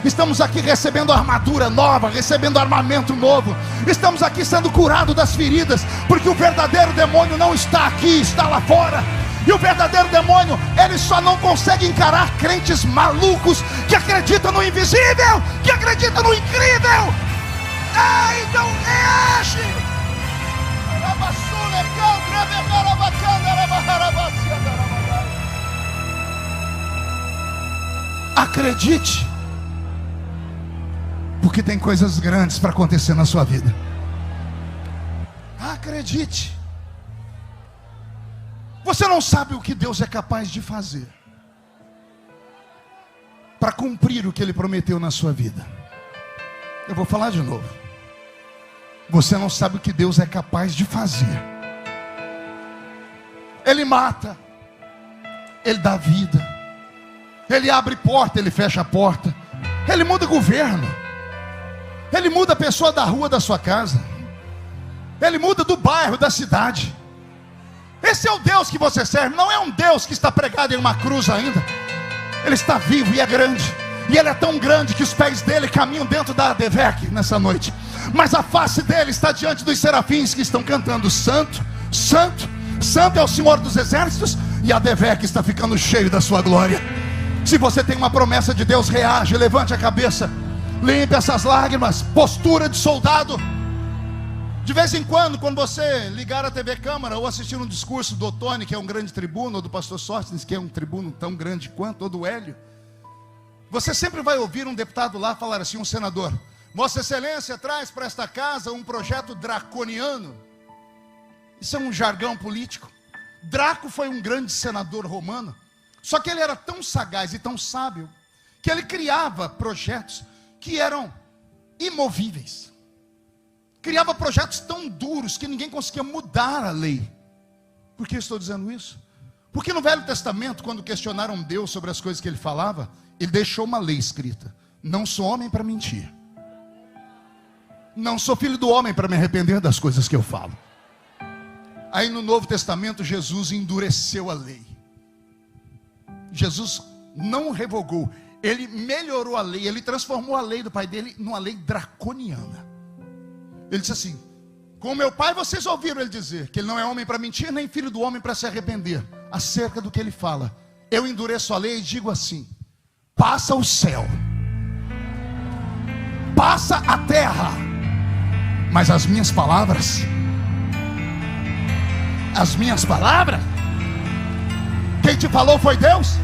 Estamos aqui recebendo armadura nova, recebendo armamento novo. Estamos aqui sendo curados das feridas, porque o verdadeiro demônio não está aqui, está lá fora. E o verdadeiro demônio, ele só não consegue encarar crentes malucos que acreditam no invisível, que acreditam no incrível. Então reage. Acredite, porque tem coisas grandes para acontecer na sua vida. Acredite. Você não sabe o que Deus é capaz de fazer para cumprir o que Ele prometeu na sua vida. Eu vou falar de novo. Você não sabe o que Deus é capaz de fazer. Ele mata, Ele dá vida, Ele abre porta, Ele fecha a porta, Ele muda governo, Ele muda a pessoa da rua da sua casa, Ele muda do bairro, da cidade. Esse é o Deus que você serve. Não é um Deus que está pregado em uma cruz ainda. Ele está vivo e é grande. E Ele é tão grande que os pés dele caminham dentro da Adevec nessa noite. Mas a face dele está diante dos serafins que estão cantando: Santo, Santo, Santo é o Senhor dos exércitos. E a Adevec está ficando cheio da sua glória. Se você tem uma promessa de Deus, reage, levante a cabeça, limpe essas lágrimas, postura de soldado. De vez em quando você ligar a TV Câmara ou assistir um discurso do Ottoni, que é um grande tribuno, ou do pastor Sóstenes, que é um tribuno tão grande quanto, ou do Hélio, você sempre vai ouvir um deputado lá falar assim, um senador: Vossa Excelência traz para esta casa um projeto draconiano. Isso é um jargão político. Draco foi um grande senador romano, só que ele era tão sagaz e tão sábio, que ele criava projetos que eram imovíveis. Criava projetos tão duros que ninguém conseguia mudar a lei. Por que eu estou dizendo isso? Porque no Velho Testamento, quando questionaram Deus sobre as coisas que ele falava, ele deixou uma lei escrita: não sou homem para mentir, não sou filho do homem para me arrepender das coisas que eu falo. Aí no Novo Testamento, Jesus endureceu a lei. Jesus não revogou, ele melhorou a lei, ele transformou a lei do pai dele numa lei draconiana. Ele disse assim: com meu pai vocês ouviram ele dizer que ele não é homem para mentir, nem filho do homem para se arrepender. Acerca do que ele fala, eu endureço a lei e digo assim: passa o céu, passa a terra, mas as minhas palavras, quem te falou foi Deus?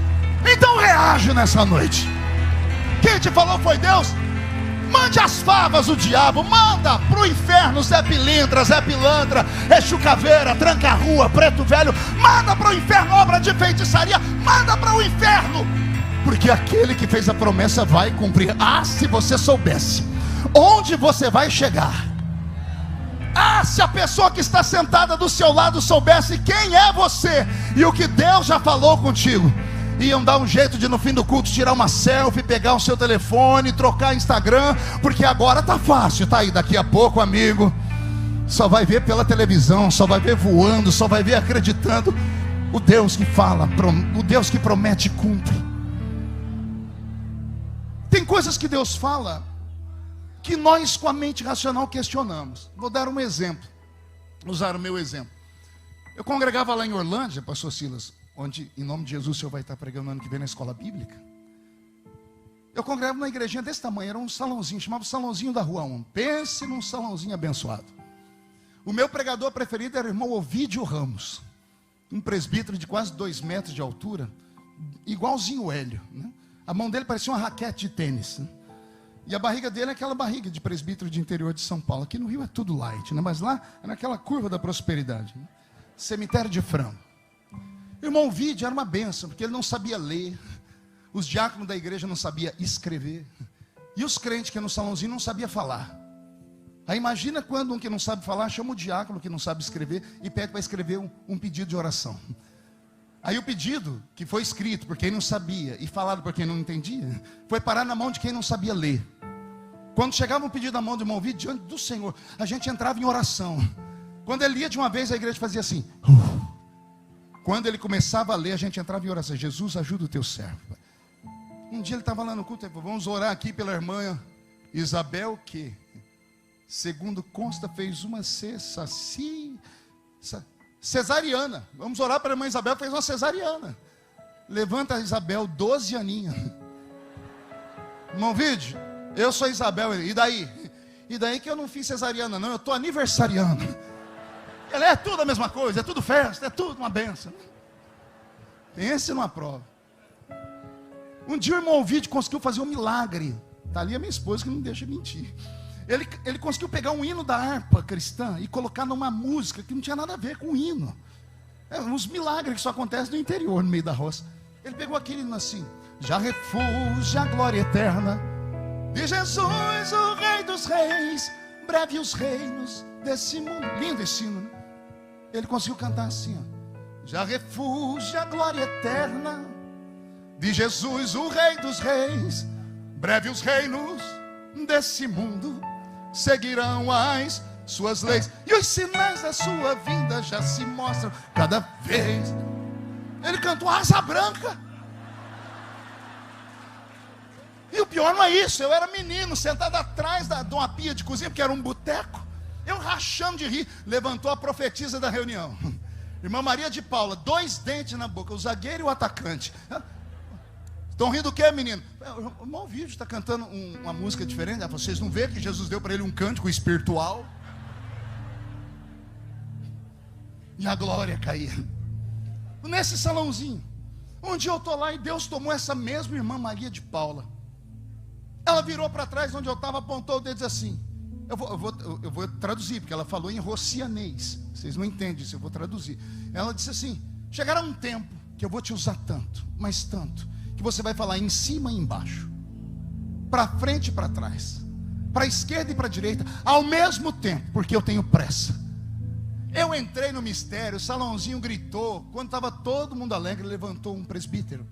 Então reage nessa noite. Quem te falou foi Deus? Mande as favas o diabo, manda pro inferno Zé Pilintra, Zé Pilantra, Exu Caveira, Tranca-Rua, Preto Velho. Manda pro inferno obra de feitiçaria, manda para o inferno, porque aquele que fez a promessa vai cumprir. Ah, se você soubesse onde você vai chegar. Ah, se a pessoa que está sentada do seu lado soubesse quem é você e o que Deus já falou contigo, iam dar um jeito de no fim do culto tirar uma selfie, pegar o seu telefone, trocar Instagram, porque agora tá fácil, tá aí. Daqui a pouco, amigo, só vai ver pela televisão, só vai ver voando, só vai ver acreditando. O Deus que fala, o Deus que promete, cumpre. Tem coisas que Deus fala que nós com a mente racional questionamos. Vou dar um exemplo, usar o meu exemplo. Eu congregava lá em Orlândia, pastor Silas, onde em nome de Jesus o senhor vai estar pregando ano que vem na escola bíblica. Eu congregava numa igrejinha desse tamanho, era um salãozinho, chamava Salãozinho da Rua 1. Pense num salãozinho abençoado. O meu pregador preferido era o irmão Ovídio Ramos, um presbítero de quase 2 metros de altura, igualzinho o Hélio, né? A mão dele parecia uma raquete de tênis, né? E a barriga dele é aquela barriga de presbítero de interior de São Paulo. Aqui no Rio é tudo light, né? Mas lá é naquela curva da prosperidade, né? Cemitério de frango. O irmão Ovídio era uma bênção, porque ele não sabia ler. Os diáconos da igreja não sabiam escrever. E os crentes que no salãozinho não sabiam falar. Aí imagina quando um que não sabe falar chama o diácono que não sabe escrever e pede para escrever um pedido de oração. Aí o pedido, que foi escrito por quem não sabia e falado por quem não entendia, foi parar na mão de quem não sabia ler. Quando chegava um pedido na mão do irmão Ovídio, diante do Senhor, a gente entrava em oração. Quando ele lia de uma vez, a igreja fazia assim. Quando ele começava a ler, a gente entrava em oração. Jesus, ajuda o teu servo. Um dia ele estava lá no culto, ele falou: vamos orar aqui pela irmã Isabel, que, segundo consta, fez uma cesariana. Vamos orar para a irmã Isabel, que fez uma cesariana. Levanta a Isabel, 12 aninhos. Irmão Vídeo, eu sou Isabel. E daí? E daí que eu não fiz cesariana, não, eu estou aniversariando. Ela é tudo a mesma coisa, é tudo festa, é tudo uma bênção. Pense numa prova. Um dia o irmão Ovídio conseguiu fazer um milagre. Está ali a minha esposa que não deixa mentir. Ele conseguiu pegar um hino da harpa cristã e colocar numa música que não tinha nada a ver com o hino. Uns milagres que só acontecem no interior, no meio da roça. Ele pegou aquele hino assim: já refúgio a glória eterna de Jesus, o Rei dos Reis, breve os reinos desse mundo. Lindo esse hino, né? Ele conseguiu cantar assim, ó: já refúgio a glória eterna de Jesus, o Rei dos Reis, breve os reinos desse mundo seguirão as suas leis, e os sinais da sua vinda já se mostram cada vez. Ele cantou Asa Branca. E o pior não é isso, eu era menino, sentado atrás de uma pia de cozinha, porque era um boteco, eu rachando de rir. Levantou a profetisa da reunião, irmã Maria de Paula, 2 dentes na boca, o zagueiro e o atacante. Estão rindo do quê, menino? O irmão vídeo está cantando uma música diferente. Vocês não veem que Jesus deu para ele um cântico espiritual? E a glória caía. Nesse salãozinho. Um dia eu estou lá e Deus tomou essa mesma irmã Maria de Paula. Ela virou para trás onde eu estava, apontou o dedo e disse assim. Eu vou traduzir, porque ela falou em rocianês. Vocês não entendem isso, eu vou traduzir. Ela disse assim: chegará um tempo que eu vou te usar tanto, mas tanto, que você vai falar em cima e embaixo, para frente e para trás, para a esquerda e para a direita, ao mesmo tempo, porque eu tenho pressa. Eu entrei no mistério, o salãozinho gritou. Quando estava todo mundo alegre, levantou um presbítero,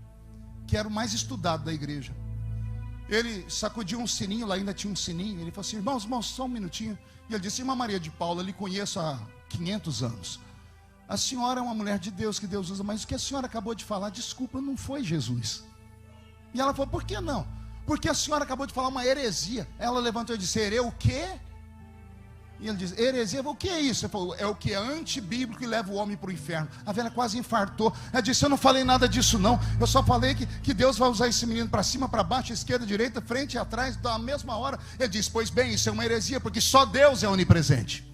que era o mais estudado da igreja. Ele sacudiu um sininho, lá ainda tinha um sininho. Ele falou assim: irmãos, só um minutinho. E ele disse: irmã Maria de Paula, eu lhe conheço há 500 anos. A senhora é uma mulher de Deus, que Deus usa, mas o que a senhora acabou de falar, desculpa, não foi Jesus. E ela falou: por que não? Porque a senhora acabou de falar uma heresia. Ela levantou e disse: o quê? E ele disse: heresia, o que é isso? Ele falou: é o que é antibíblico e leva o homem para o inferno. A velha quase infartou. Ela disse: eu não falei nada disso não. Eu só falei que Deus vai usar esse menino para cima, para baixo, esquerda, direita, frente e atrás, da mesma hora. Ele disse: pois bem, isso é uma heresia, porque só Deus é onipresente.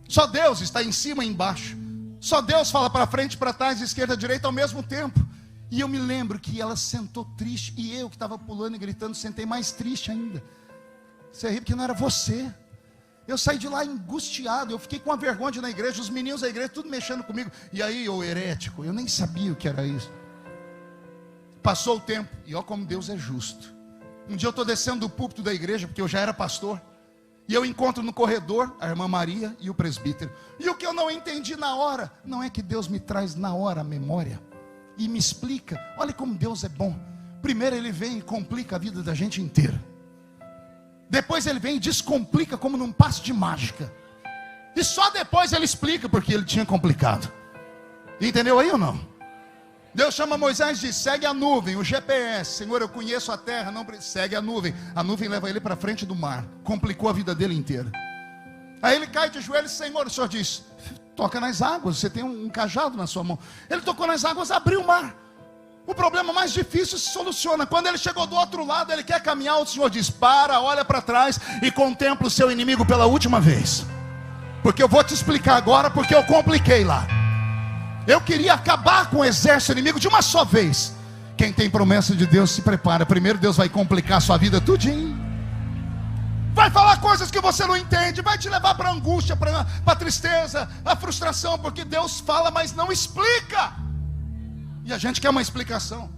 Só Deus está em cima e embaixo. Só Deus fala para frente, para trás, esquerda, direita ao mesmo tempo. E eu me lembro que ela sentou triste, e eu que estava pulando e gritando, sentei mais triste ainda. Você ri porque não era você. Eu saí de lá angustiado, eu fiquei com a vergonha de ir na igreja, os meninos da igreja, tudo mexendo comigo. E aí, ô herético, eu nem sabia o que era isso. Passou o tempo, e ó como Deus é justo. Um dia eu estou descendo do púlpito da igreja, porque eu já era pastor, e eu encontro no corredor a irmã Maria e o presbítero. E o que eu não entendi na hora, não é que Deus me traz na hora a memória, e me explica. Olha como Deus é bom. Primeiro Ele vem e complica a vida da gente inteira. Depois Ele vem e descomplica como num passe de mágica. E só depois Ele explica porque Ele tinha complicado. Entendeu aí ou não? Deus chama Moisés e diz: segue a nuvem, o GPS. Senhor, eu conheço a terra, não segue a nuvem. A nuvem leva ele para frente do mar. Complicou a vida dele inteira. Aí ele cai de joelhos: Senhor, o Senhor diz: toca nas águas, você tem um cajado na sua mão. Ele tocou nas águas, abriu o mar. O problema mais difícil se soluciona. Quando ele chegou do outro lado, ele quer caminhar, o Senhor diz: para, olha para trás e contempla o seu inimigo pela última vez. Porque eu vou te explicar agora, porque eu compliquei lá. Eu queria acabar com o exército inimigo de uma só vez. Quem tem promessa de Deus se prepara. Primeiro Deus vai complicar a sua vida tudinho. Vai falar coisas que você não entende. Vai te levar para a angústia, para a tristeza, a frustração. Porque Deus fala, mas não explica. E a gente quer uma explicação.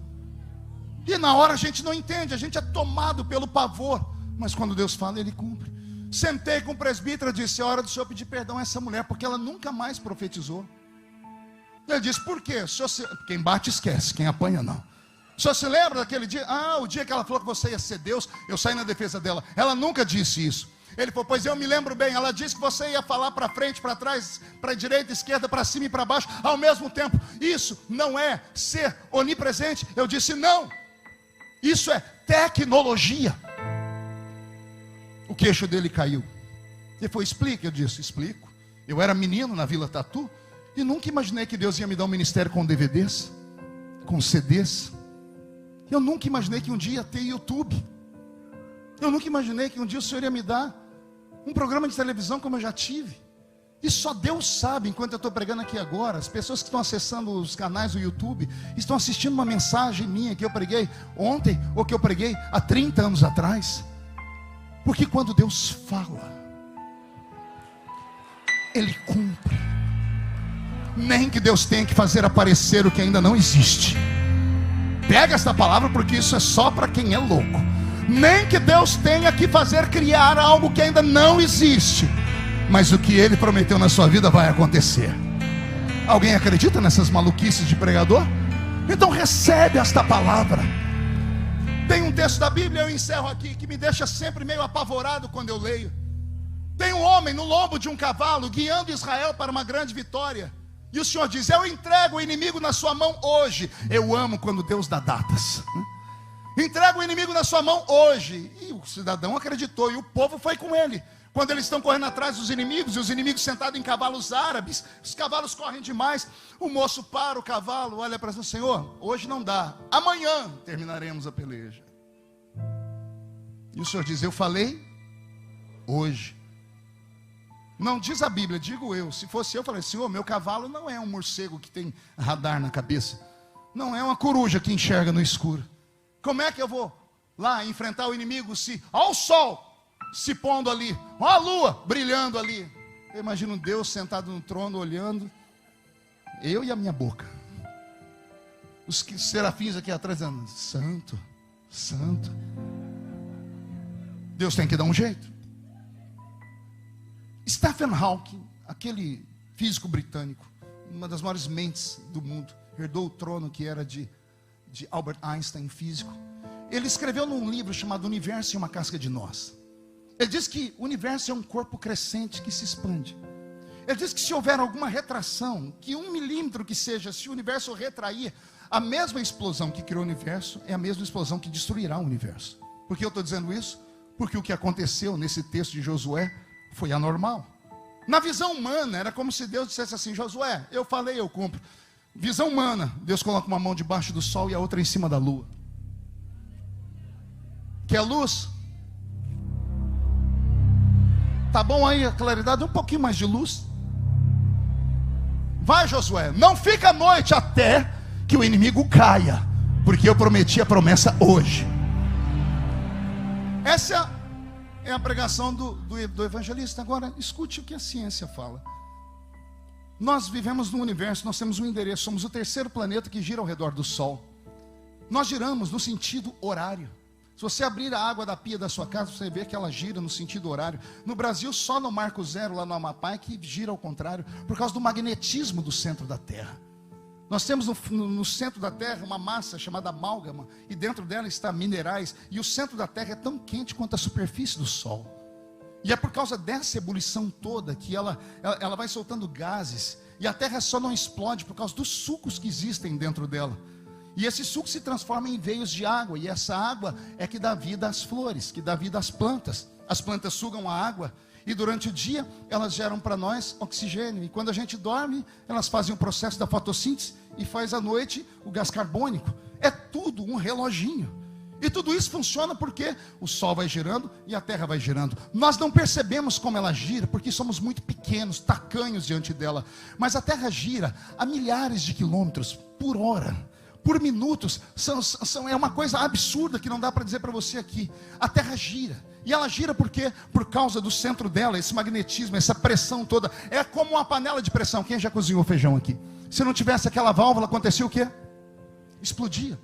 E na hora a gente não entende. A gente é tomado pelo pavor. Mas quando Deus fala, Ele cumpre. Sentei com o presbítero e disse: é hora do senhor pedir perdão a essa mulher, porque ela nunca mais profetizou. Ele disse: por quê? Quem bate esquece, quem apanha não. O senhor se lembra daquele dia? O dia que ela falou que você ia ser Deus, eu saí na defesa dela. Ela nunca disse isso. Ele falou: pois eu me lembro bem. Ela disse que você ia falar para frente, para trás, para direita, esquerda, para cima e para baixo ao mesmo tempo. Isso não é ser onipresente. Eu disse: não. Isso é tecnologia. O queixo dele caiu. Ele falou: explica. Eu disse: explico. Eu era menino na Vila Tatu e nunca imaginei que Deus ia me dar um ministério com DVDs, com CDs. Eu nunca imaginei que um dia ia ter YouTube. Eu nunca imaginei que um dia o Senhor ia me dar um programa de televisão como eu já tive. E só Deus sabe, enquanto eu estou pregando aqui agora, as pessoas que estão acessando os canais do YouTube estão assistindo uma mensagem minha que eu preguei ontem, ou que eu preguei há 30 anos atrás. Porque quando Deus fala, Ele cumpre. Nem que Deus tenha que fazer aparecer o que ainda não existe. Pega esta palavra, porque isso é só para quem é louco. Nem que Deus tenha que fazer criar algo que ainda não existe, mas o que Ele prometeu na sua vida vai acontecer. Alguém acredita nessas maluquices de pregador? Então recebe esta palavra. Tem um texto da Bíblia, eu encerro aqui, que me deixa sempre meio apavorado quando eu leio. Tem um homem no lombo de um cavalo, guiando Israel para uma grande vitória. E o Senhor diz: eu entrego o inimigo na sua mão hoje. Eu amo quando Deus dá datas. Entrega o inimigo na sua mão hoje. E o cidadão acreditou, e o povo foi com ele. Quando eles estão correndo atrás dos inimigos, e os inimigos sentados em cavalos árabes, os cavalos correm demais, o moço para o cavalo, olha para o Senhor, hoje não dá, amanhã terminaremos a peleja. E o Senhor diz, eu falei hoje. Não diz a Bíblia, digo eu. Se fosse eu, falei, Senhor, meu cavalo não é um morcego que tem radar na cabeça. Não é uma coruja que enxerga no escuro. Como é que eu vou lá enfrentar o inimigo se ao sol se pondo ali, ó a lua brilhando ali? Eu imagino Deus sentado no trono olhando, eu e a minha boca. Os serafins aqui atrás dizendo, santo, santo. Deus tem que dar um jeito. Stephen Hawking, aquele físico britânico, uma das maiores mentes do mundo, herdou o trono que era de Albert Einstein, físico. Ele escreveu num livro chamado Universo em uma Casca de Nós. Ele diz que o universo é um corpo crescente que se expande. Ele diz que se houver alguma retração, que 1 milímetro que seja, se o universo retrair, a mesma explosão que criou o universo é a mesma explosão que destruirá o universo. Por que eu estou dizendo isso? Porque o que aconteceu nesse texto de Josué foi anormal. Na visão humana, era como se Deus dissesse assim, Josué, eu falei, eu cumpro. Visão humana, Deus coloca uma mão debaixo do sol e a outra em cima da lua. Quer luz? Tá bom aí a claridade? Um pouquinho mais de luz. Vai, Josué, não fica à noite até que o inimigo caia, porque eu prometi a promessa hoje. Essa é a pregação do evangelista. Agora, escute o que a ciência fala. Nós vivemos no universo, nós temos um endereço, somos o terceiro planeta que gira ao redor do Sol. Nós giramos no sentido horário. Se você abrir a água da pia da sua casa, você vê que ela gira no sentido horário. No Brasil, só no Marco Zero, lá no Amapá, é que gira ao contrário, por causa do magnetismo do centro da Terra. Nós temos no centro da Terra uma massa chamada amálgama, e dentro dela está minerais, e o centro da Terra é tão quente quanto a superfície do Sol. E é por causa dessa ebulição toda que ela vai soltando gases, e a Terra só não explode por causa dos sucos que existem dentro dela. E esse suco se transforma em veios de água, e essa água é que dá vida às flores, que dá vida às plantas. As plantas sugam a água, e durante o dia elas geram para nós oxigênio, e quando a gente dorme, elas fazem o processo da fotossíntese, e faz à noite o gás carbônico. É tudo um reloginho. E tudo isso funciona porque o Sol vai girando e a Terra vai girando. Nós não percebemos como ela gira, porque somos muito pequenos, tacanhos diante dela. Mas a Terra gira a milhares de quilômetros por hora, por minutos. É uma coisa absurda que não dá para dizer para você aqui. A Terra gira. E ela gira por quê? Por causa do centro dela, esse magnetismo, essa pressão toda. É como uma panela de pressão. Quem já cozinhou feijão aqui? Se não tivesse aquela válvula, acontecia o quê? Explodia.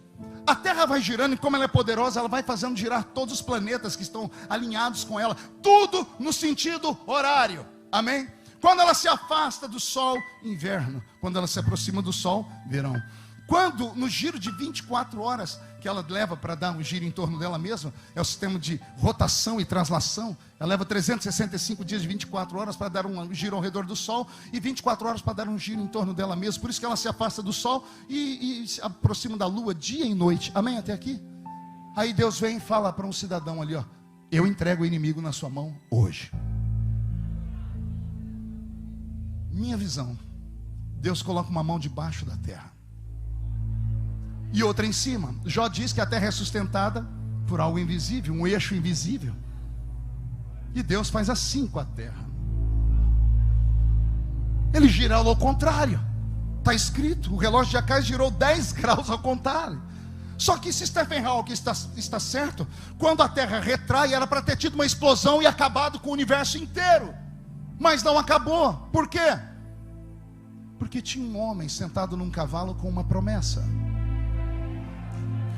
A Terra vai girando, e como ela é poderosa, ela vai fazendo girar todos os planetas que estão alinhados com ela. Tudo no sentido horário. Amém? Quando ela se afasta do Sol, inverno. Quando ela se aproxima do Sol, verão. Quando, no giro de 24 horas que ela leva para dar um giro em torno dela mesma, é o sistema de rotação e translação, ela leva 365 dias de 24 horas para dar um giro ao redor do Sol, e 24 horas para dar um giro em torno dela mesma. Por isso que ela se afasta do Sol e se aproxima da Lua dia e noite. Amém? Até aqui? Aí Deus vem e fala para um cidadão ali, ó, eu entrego o inimigo na sua mão hoje. Minha visão, Deus coloca uma mão debaixo da terra e outra em cima. Jó diz que a terra é sustentada por algo invisível, um eixo invisível. E Deus faz assim com a terra. Ele gira ao contrário. Está escrito, o relógio de Acais girou 10 graus ao contrário. Só que se Stephen Hawking está certo, quando a terra retrai, era para ter tido uma explosão e acabado com o universo inteiro. Mas não acabou. Por quê? Porque tinha um homem sentado num cavalo com uma promessa.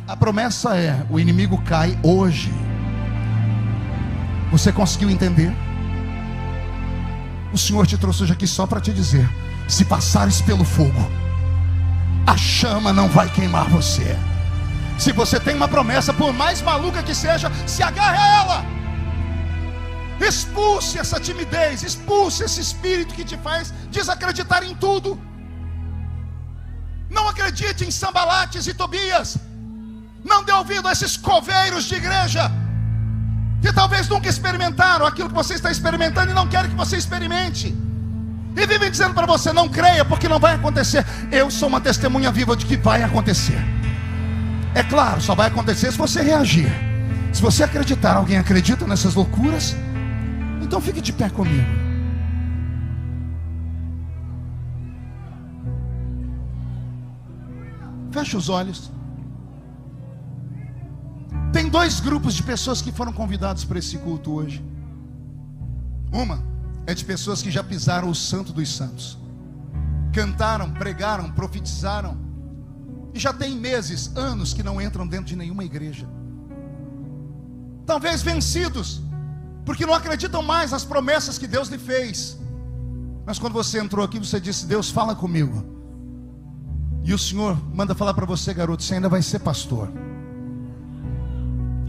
A promessa é: o inimigo cai hoje. Você conseguiu entender? O Senhor te trouxe hoje aqui só para te dizer: se passares pelo fogo, a chama não vai queimar você. Se você tem uma promessa, por mais maluca que seja, se agarre a ela. Expulse essa timidez, expulse esse espírito que te faz desacreditar em tudo. Não acredite em Sambalates e Tobias. Não dê ouvido a esses coveiros de igreja. que talvez nunca experimentaram aquilo que você está experimentando e não querem que você experimente, e vivem dizendo para você: não creia, porque não vai acontecer. Eu sou uma testemunha viva de que vai acontecer. É claro, só vai acontecer se você reagir. Se você acreditar. Alguém acredita nessas loucuras? Então fique de pé comigo. Feche os olhos. Tem dois grupos de pessoas que foram convidados para esse culto hoje. Uma é de pessoas que já pisaram o Santo dos Santos, cantaram, pregaram, profetizaram, e já tem meses, anos que não entram dentro de nenhuma igreja. Talvez vencidos, porque não acreditam mais nas promessas que Deus lhe fez. Mas quando você entrou aqui, você disse: Deus, fala comigo. E o Senhor manda falar para você: garoto, você ainda vai ser pastor.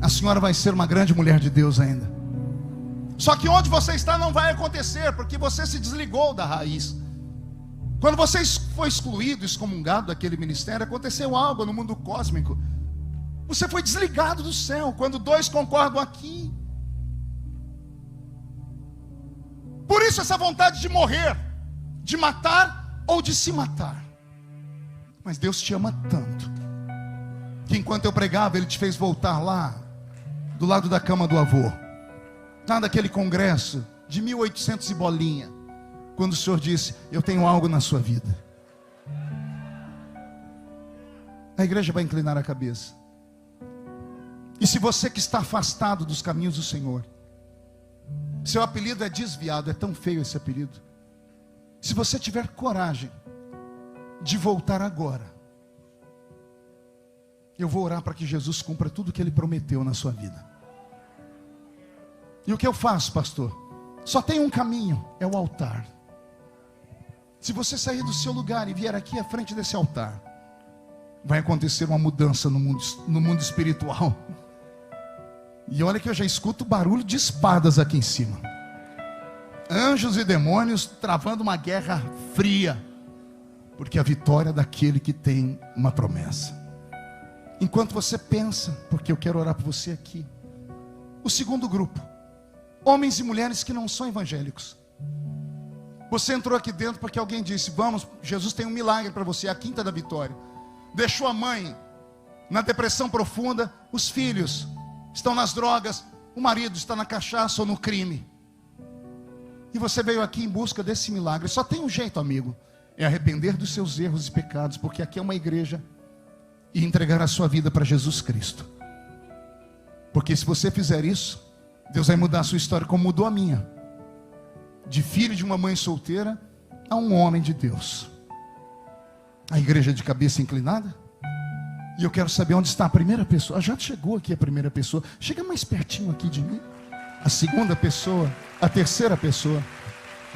A senhora vai ser uma grande mulher de Deus ainda. Só que onde você está não vai acontecer, porque você se desligou da raiz. Quando você foi excluído, excomungado daquele ministério, aconteceu algo no mundo cósmico. Você foi desligado do céu. Quando dois concordam aqui. Por isso essa vontade de morrer, de matar ou de se matar. Mas Deus te ama tanto, que enquanto eu pregava, Ele te fez voltar lá, do lado da cama do avô, lá daquele congresso de 1800 e bolinha, quando o Senhor disse: eu tenho algo na sua vida. A igreja vai inclinar a cabeça. E se você que está afastado dos caminhos do Senhor, seu apelido é desviado, é tão feio esse apelido. Se você tiver coragem de voltar agora, eu vou orar para que Jesus cumpra tudo o que Ele prometeu na sua vida. E o que eu faço, pastor? Só tem um caminho, é o altar. Se você sair do seu lugar e vier aqui à frente desse altar, vai acontecer uma mudança no mundo espiritual. E olha que eu já escuto barulho de espadas aqui em cima. Anjos e demônios travando uma guerra fria, porque a vitória é daquele que tem uma promessa. Enquanto você pensa, porque eu quero orar por você aqui. O segundo grupo, homens e mulheres que não são evangélicos. Você entrou aqui dentro porque alguém disse: vamos, Jesus tem um milagre para você, a quinta da vitória. Deixou a mãe na depressão profunda, os filhos estão nas drogas, o marido está na cachaça ou no crime. E você veio aqui em busca desse milagre. Só tem um jeito, amigo: é arrepender dos seus erros e pecados, porque aqui é uma igreja, e entregar a sua vida para Jesus Cristo. Porque se você fizer isso, Deus vai mudar a sua história, como mudou a minha. De filho de uma mãe solteira a um homem de Deus. A igreja de cabeça inclinada. E eu quero saber onde está a primeira pessoa. Já chegou aqui a primeira pessoa. Chega mais pertinho aqui de mim. A segunda pessoa, a terceira pessoa.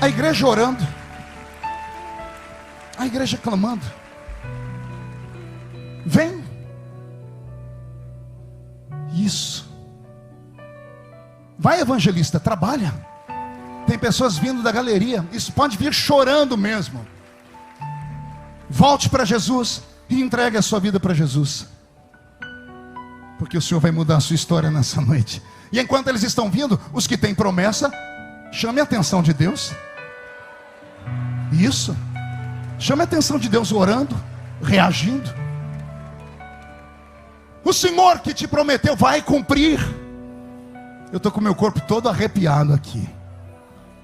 A igreja orando. A igreja clamando. Vem. Isso. Vai, evangelista, trabalha. Tem pessoas vindo da galeria. Isso pode vir chorando mesmo. Volte para Jesus e entregue a sua vida para Jesus, porque o Senhor vai mudar a sua história nessa noite. E enquanto eles estão vindo, os que têm promessa, chame a atenção de Deus. Isso. Chame a atenção de Deus orando, reagindo. O Senhor que te prometeu vai cumprir. Eu estou com o meu corpo todo arrepiado aqui.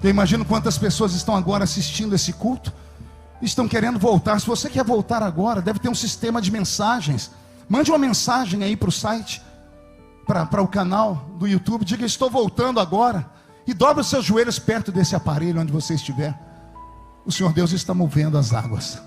Eu imagino quantas pessoas estão agora assistindo esse culto, estão querendo voltar. Se você quer voltar agora, deve ter um sistema de mensagens. Mande uma mensagem aí para o site, para o canal do YouTube. Diga: estou voltando agora. E dobre os seus joelhos perto desse aparelho onde você estiver. O Senhor Deus está movendo as águas.